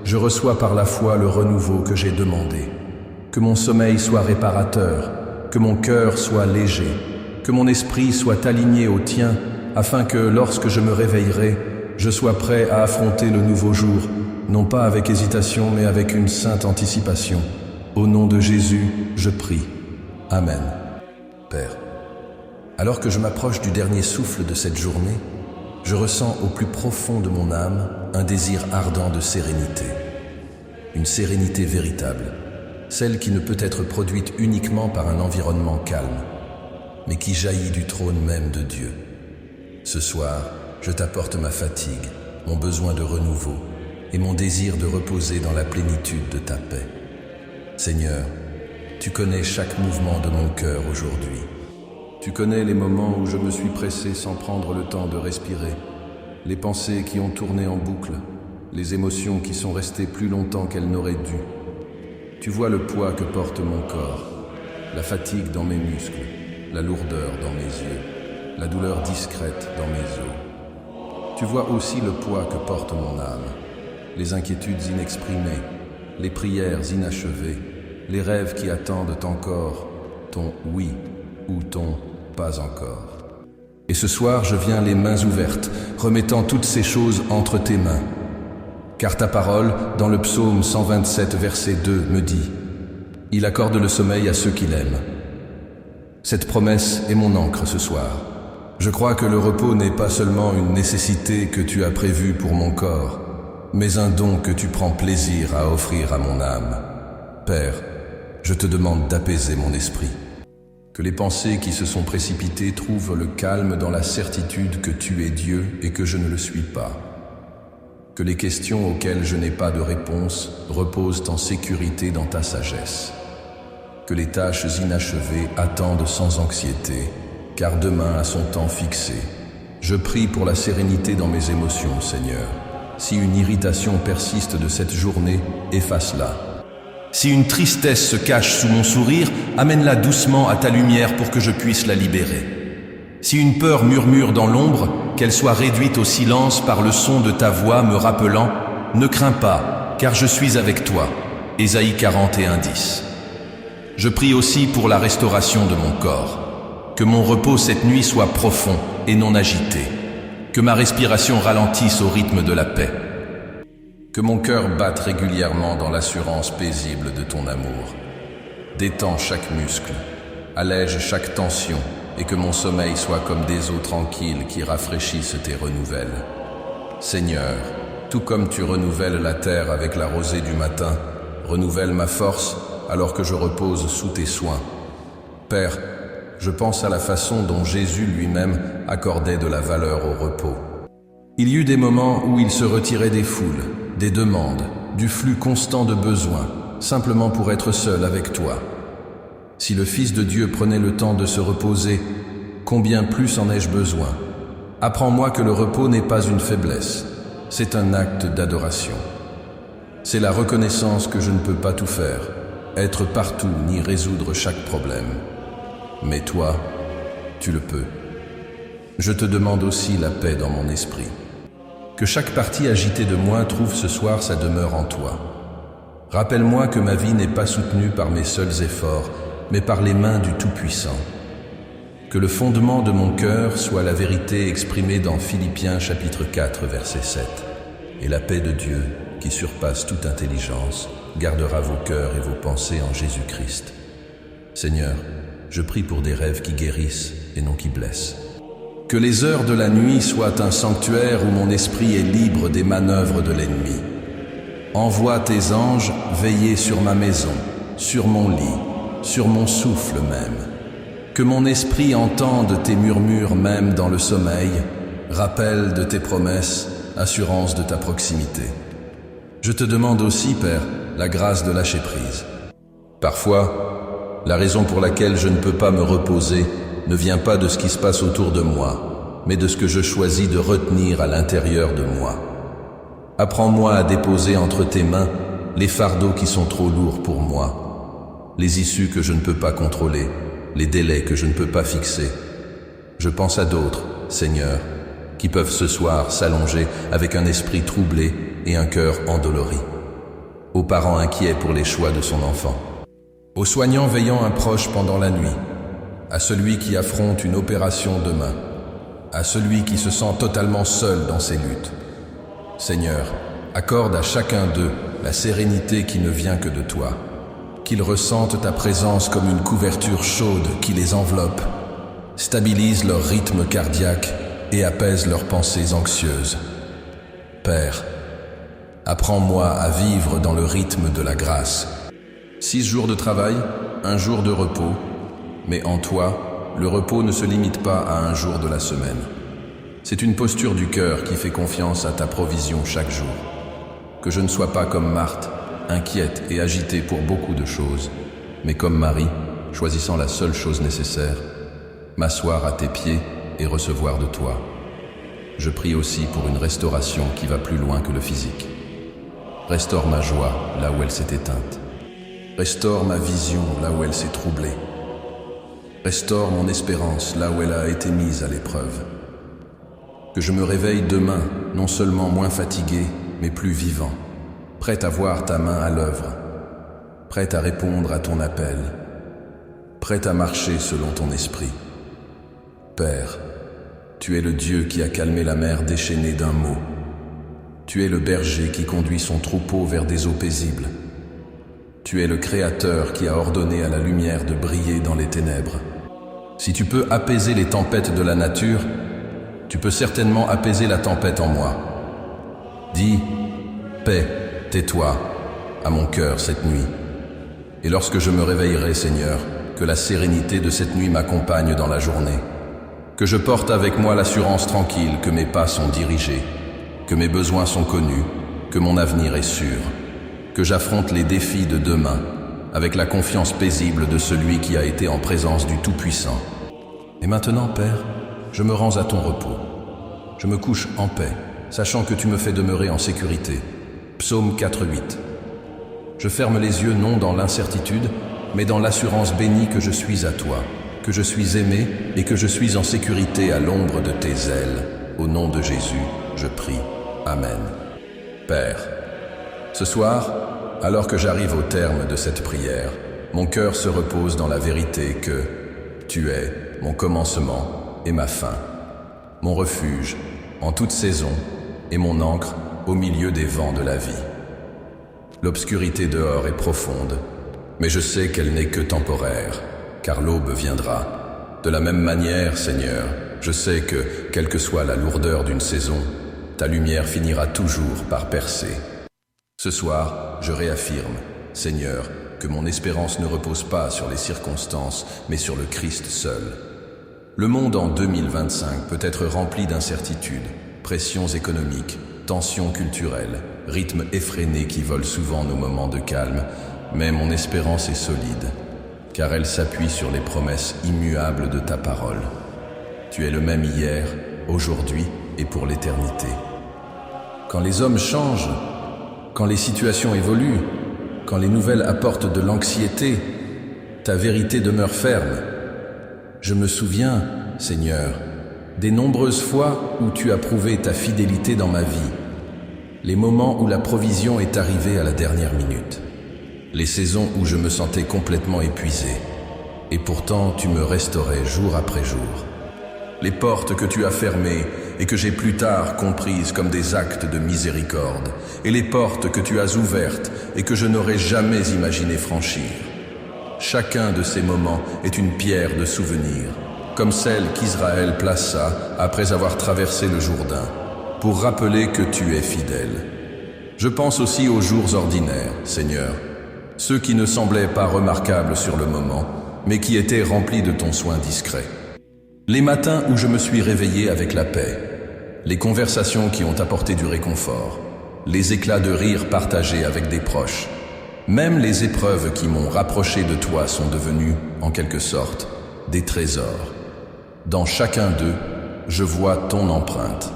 je reçois par la foi le renouveau que j'ai demandé. Que mon sommeil soit réparateur, que mon cœur soit léger, que mon esprit soit aligné au tien, afin que, lorsque je me réveillerai, je sois prêt à affronter le nouveau jour, non pas avec hésitation, mais avec une sainte anticipation. Au nom de Jésus, je prie. Amen. Père, alors que je m'approche du dernier souffle de cette journée, je ressens au plus profond de mon âme un désir ardent de sérénité. Une sérénité véritable, celle qui ne peut être produite uniquement par un environnement calme, mais qui jaillit du trône même de Dieu. Ce soir, je t'apporte ma fatigue, mon besoin de renouveau et mon désir de reposer dans la plénitude de ta paix. Seigneur, tu connais chaque mouvement de mon cœur aujourd'hui. Tu connais les moments où je me suis pressé sans prendre le temps de respirer, les pensées qui ont tourné en boucle, les émotions qui sont restées plus longtemps qu'elles n'auraient dû. Tu vois le poids que porte mon corps, la fatigue dans mes muscles, la lourdeur dans mes yeux, la douleur discrète dans mes os. Tu vois aussi le poids que porte mon âme, les inquiétudes inexprimées, les prières inachevées, les rêves qui attendent encore, ton oui ou ton pas encore. Et ce soir, je viens les mains ouvertes, remettant toutes ces choses entre tes mains. Car ta parole, dans le psaume 127, verset 2, me dit « Il accorde le sommeil à ceux qu'il aime ». Cette promesse est mon encre ce soir. Je crois que le repos n'est pas seulement une nécessité que tu as prévue pour mon corps, mais un don que tu prends plaisir à offrir à mon âme. Père, je te demande d'apaiser mon esprit. Que les pensées qui se sont précipitées trouvent le calme dans la certitude que tu es Dieu et que je ne le suis pas. Que les questions auxquelles je n'ai pas de réponse reposent en sécurité dans ta sagesse. Que les tâches inachevées attendent sans anxiété, car demain a son temps fixé. Je prie pour la sérénité dans mes émotions, Seigneur. Si une irritation persiste de cette journée, efface-la. Si une tristesse se cache sous mon sourire, amène-la doucement à ta lumière pour que je puisse la libérer. Si une peur murmure dans l'ombre, qu'elle soit réduite au silence par le son de ta voix me rappelant « Ne crains pas, car je suis avec toi » Ésaïe 41:10. Je prie aussi pour la restauration de mon corps. Que mon repos cette nuit soit profond et non agité. Que ma respiration ralentisse au rythme de la paix. Que mon cœur batte régulièrement dans l'assurance paisible de ton amour. Détends chaque muscle, allège chaque tension et que mon sommeil soit comme des eaux tranquilles qui rafraîchissent et renouvellent. Seigneur, tout comme tu renouvelles la terre avec la rosée du matin, renouvelle ma force alors que je repose sous tes soins. Père, je pense à la façon dont Jésus lui-même accordait de la valeur au repos. Il y eut des moments où il se retirait des foules, des demandes, du flux constant de besoins, simplement pour être seul avec toi. Si le Fils de Dieu prenait le temps de se reposer, combien plus en ai-je besoin? Apprends-moi que le repos n'est pas une faiblesse, c'est un acte d'adoration. C'est la reconnaissance que je ne peux pas tout faire, être partout ni résoudre chaque problème. Mais toi, tu le peux. Je te demande aussi la paix dans mon esprit. Que chaque partie agitée de moi trouve ce soir sa demeure en toi. Rappelle-moi que ma vie n'est pas soutenue par mes seuls efforts, mais par les mains du Tout-Puissant. Que le fondement de mon cœur soit la vérité exprimée dans Philippiens chapitre 4, verset 7. Et la paix de Dieu, qui surpasse toute intelligence, gardera vos cœurs et vos pensées en Jésus-Christ. Seigneur, je prie pour des rêves qui guérissent et non qui blessent. Que les heures de la nuit soient un sanctuaire où mon esprit est libre des manœuvres de l'ennemi. Envoie tes anges veiller sur ma maison, sur mon lit, sur mon souffle même. Que mon esprit entende tes murmures même dans le sommeil, rappel de tes promesses, assurance de ta proximité. Je te demande aussi, Père, la grâce de lâcher prise. Parfois, la raison pour laquelle je ne peux pas me reposer ne vient pas de ce qui se passe autour de moi, mais de ce que je choisis de retenir à l'intérieur de moi. Apprends-moi à déposer entre tes mains les fardeaux qui sont trop lourds pour moi, les issues que je ne peux pas contrôler, les délais que je ne peux pas fixer. Je pense à d'autres, Seigneur, qui peuvent ce soir s'allonger avec un esprit troublé et un cœur endolori. Aux parents inquiets pour les choix de son enfant. Aux soignants veillant un proche pendant la nuit. À celui qui affronte une opération demain. À celui qui se sent totalement seul dans ses luttes. Seigneur, accorde à chacun d'eux la sérénité qui ne vient que de toi. Qu'ils ressentent ta présence comme une couverture chaude qui les enveloppe, stabilise leur rythme cardiaque et apaise leurs pensées anxieuses. Père, apprends-moi à vivre dans le rythme de la grâce. 6 jours de travail, 1 jour de repos, mais en toi, le repos ne se limite pas à 1 jour de la semaine. C'est une posture du cœur qui fait confiance à ta provision chaque jour. Que je ne sois pas comme Marthe, inquiète et agitée pour beaucoup de choses, mais comme Marie, choisissant la seule chose nécessaire, m'asseoir à tes pieds et recevoir de toi. Je prie aussi pour une restauration qui va plus loin que le physique. Restaure ma joie là où elle s'est éteinte. Restaure ma vision là où elle s'est troublée. Restaure mon espérance là où elle a été mise à l'épreuve. Que je me réveille demain, non seulement moins fatigué, mais plus vivant, prêt à voir ta main à l'œuvre, prêt à répondre à ton appel. prêt à marcher selon ton esprit. Père, tu es le Dieu qui a calmé la mer déchaînée d'un mot. Tu es le berger qui conduit son troupeau vers des eaux paisibles. Tu es le Créateur qui a ordonné à la lumière de briller dans les ténèbres. Si tu peux apaiser les tempêtes de la nature, tu peux certainement apaiser la tempête en moi. Dis, paix, tais-toi, à mon cœur cette nuit. Et lorsque je me réveillerai, Seigneur, que la sérénité de cette nuit m'accompagne dans la journée. Que je porte avec moi l'assurance tranquille que mes pas sont dirigés, que mes besoins sont connus, que mon avenir est sûr. Que j'affronte les défis de demain avec la confiance paisible de celui qui a été en présence du Tout-Puissant. Et maintenant, Père, je me rends à ton repos. Je me couche en paix, sachant que tu me fais demeurer en sécurité. Psaume 4:8. Je ferme les yeux non dans l'incertitude, mais dans l'assurance bénie que je suis à toi, que je suis aimé et que je suis en sécurité à l'ombre de tes ailes. Au nom de Jésus, je prie. Amen. Père, ce soir, alors que j'arrive au terme de cette prière, mon cœur se repose dans la vérité que tu es mon commencement et ma fin, mon refuge en toute saison et mon ancre au milieu des vents de la vie. L'obscurité dehors est profonde, mais je sais qu'elle n'est que temporaire, car l'aube viendra. De la même manière, Seigneur, je sais que, quelle que soit la lourdeur d'une saison, ta lumière finira toujours par percer. Ce soir, je réaffirme, Seigneur, que mon espérance ne repose pas sur les circonstances, mais sur le Christ seul. Le monde en 2025 peut être rempli d'incertitudes, pressions économiques, tensions culturelles, rythmes effrénés qui volent souvent nos moments de calme, mais mon espérance est solide, car elle s'appuie sur les promesses immuables de ta parole. Tu es le même hier, aujourd'hui et pour l'éternité. Quand les hommes changent, quand les situations évoluent, quand les nouvelles apportent de l'anxiété, ta vérité demeure ferme. Je me souviens, Seigneur, des nombreuses fois où tu as prouvé ta fidélité dans ma vie, les moments où la provision est arrivée à la dernière minute, les saisons où je me sentais complètement épuisé, et pourtant tu me restaurais jour après jour. Les portes que tu as fermées et que j'ai plus tard comprises comme des actes de miséricorde, et les portes que tu as ouvertes et que je n'aurais jamais imaginé franchir. Chacun de ces moments est une pierre de souvenir, comme celle qu'Israël plaça après avoir traversé le Jourdain, pour rappeler que tu es fidèle. Je pense aussi aux jours ordinaires, Seigneur, ceux qui ne semblaient pas remarquables sur le moment, mais qui étaient remplis de ton soin discret. Les matins où je me suis réveillé avec la paix, les conversations qui ont apporté du réconfort, les éclats de rire partagés avec des proches, même les épreuves qui m'ont rapproché de toi sont devenues, en quelque sorte, des trésors. Dans chacun d'eux, je vois ton empreinte.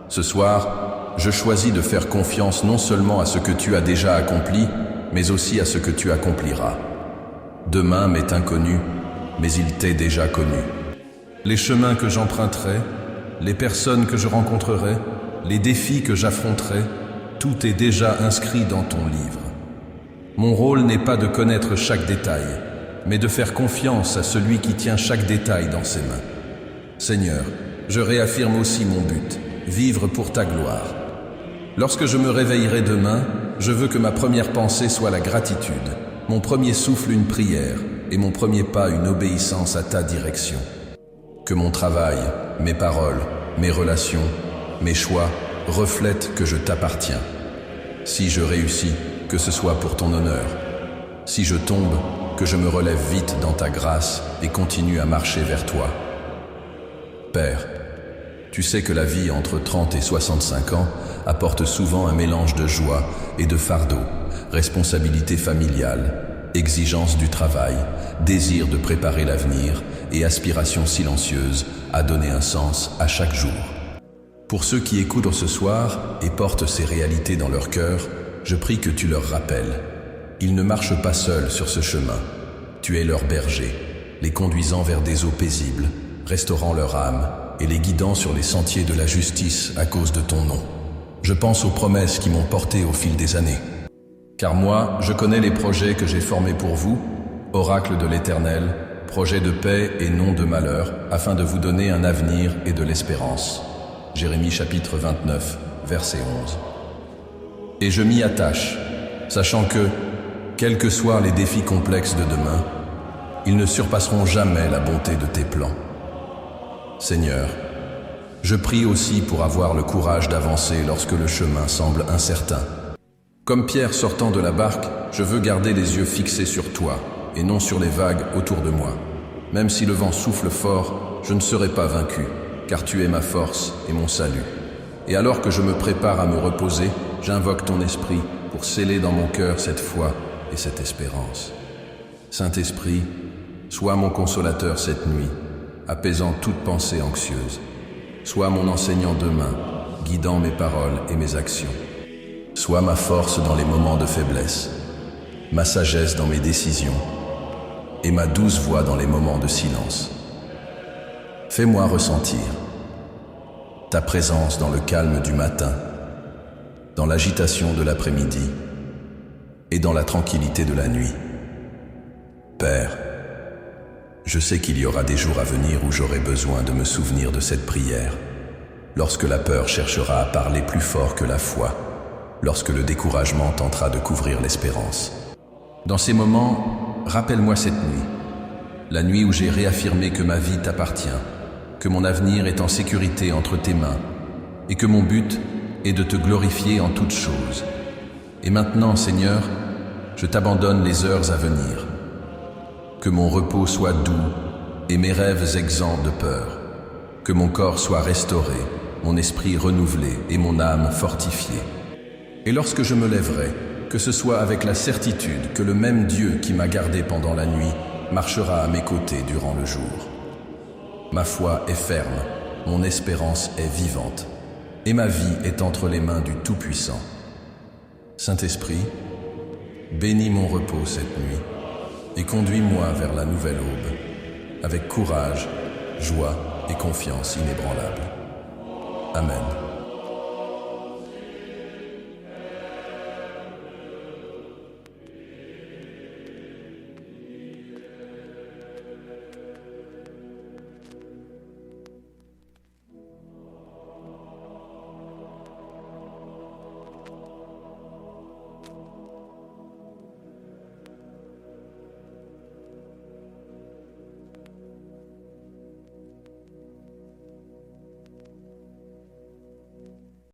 Ce soir, je choisis de faire confiance non seulement à ce que tu as déjà accompli, mais aussi à ce que tu accompliras. Demain m'est inconnu, mais il t'est déjà connu. Les chemins que j'emprunterai, les personnes que je rencontrerai, les défis que j'affronterai, tout est déjà inscrit dans ton livre. Mon rôle n'est pas de connaître chaque détail, mais de faire confiance à celui qui tient chaque détail dans ses mains. Seigneur, je réaffirme aussi mon but, vivre pour ta gloire. Lorsque je me réveillerai demain, je veux que ma première pensée soit la gratitude, mon premier souffle une prière et mon premier pas une obéissance à ta direction. Que mon travail, mes paroles, mes relations, mes choix reflètent que je t'appartiens. Si je réussis, que ce soit pour ton honneur. Si je tombe, que je me relève vite dans ta grâce et continue à marcher vers toi. Père, tu sais que la vie entre 30 et 65 ans apporte souvent un mélange de joie et de fardeau, responsabilité familiale, exigence du travail, désir de préparer l'avenir et aspiration silencieuse à donner un sens à chaque jour. Pour ceux qui écoutent ce soir et portent ces réalités dans leur cœur, je prie que tu leur rappelles. Ils ne marchent pas seuls sur ce chemin. Tu es leur berger, les conduisant vers des eaux paisibles, restaurant leur âme et les guidant sur les sentiers de la justice à cause de ton nom. Je pense aux promesses qui m'ont porté au fil des années. Car moi, je connais les projets que j'ai formés pour vous, oracle de l'Éternel, projet de paix et non de malheur, afin de vous donner un avenir et de l'espérance. Jérémie chapitre 29, verset 11. Et je m'y attache, sachant que, quels que soient les défis complexes de demain, ils ne surpasseront jamais la bonté de tes plans. Seigneur, je prie aussi pour avoir le courage d'avancer lorsque le chemin semble incertain. Comme Pierre sortant de la barque, je veux garder les yeux fixés sur toi et non sur les vagues autour de moi. Même si le vent souffle fort, je ne serai pas vaincu, car tu es ma force et mon salut. Et alors que je me prépare à me reposer, j'invoque ton esprit pour sceller dans mon cœur cette foi et cette espérance. Saint-Esprit, sois mon consolateur cette nuit, apaisant toute pensée anxieuse. Sois mon enseignant demain, guidant mes paroles et mes actions. Sois ma force dans les moments de faiblesse, ma sagesse dans mes décisions et ma douce voix dans les moments de silence. Fais-moi ressentir ta présence dans le calme du matin, dans l'agitation de l'après-midi et dans la tranquillité de la nuit. Père, je sais qu'il y aura des jours à venir où j'aurai besoin de me souvenir de cette prière, lorsque la peur cherchera à parler plus fort que la foi, lorsque le découragement tentera de couvrir l'espérance. Dans ces moments, rappelle-moi cette nuit, la nuit où j'ai réaffirmé que ma vie t'appartient, que mon avenir est en sécurité entre tes mains, et que mon but est de te glorifier en toutes choses. Et maintenant, Seigneur, je t'abandonne les heures à venir. Que mon repos soit doux et mes rêves exempts de peur. Que mon corps soit restauré, mon esprit renouvelé et mon âme fortifiée. Et lorsque je me lèverai, que ce soit avec la certitude que le même Dieu qui m'a gardé pendant la nuit marchera à mes côtés durant le jour. Ma foi est ferme, mon espérance est vivante, et ma vie est entre les mains du Tout-Puissant. Saint-Esprit, bénis mon repos cette nuit, et conduis-moi vers la nouvelle aube, avec courage, joie et confiance inébranlable. Amen.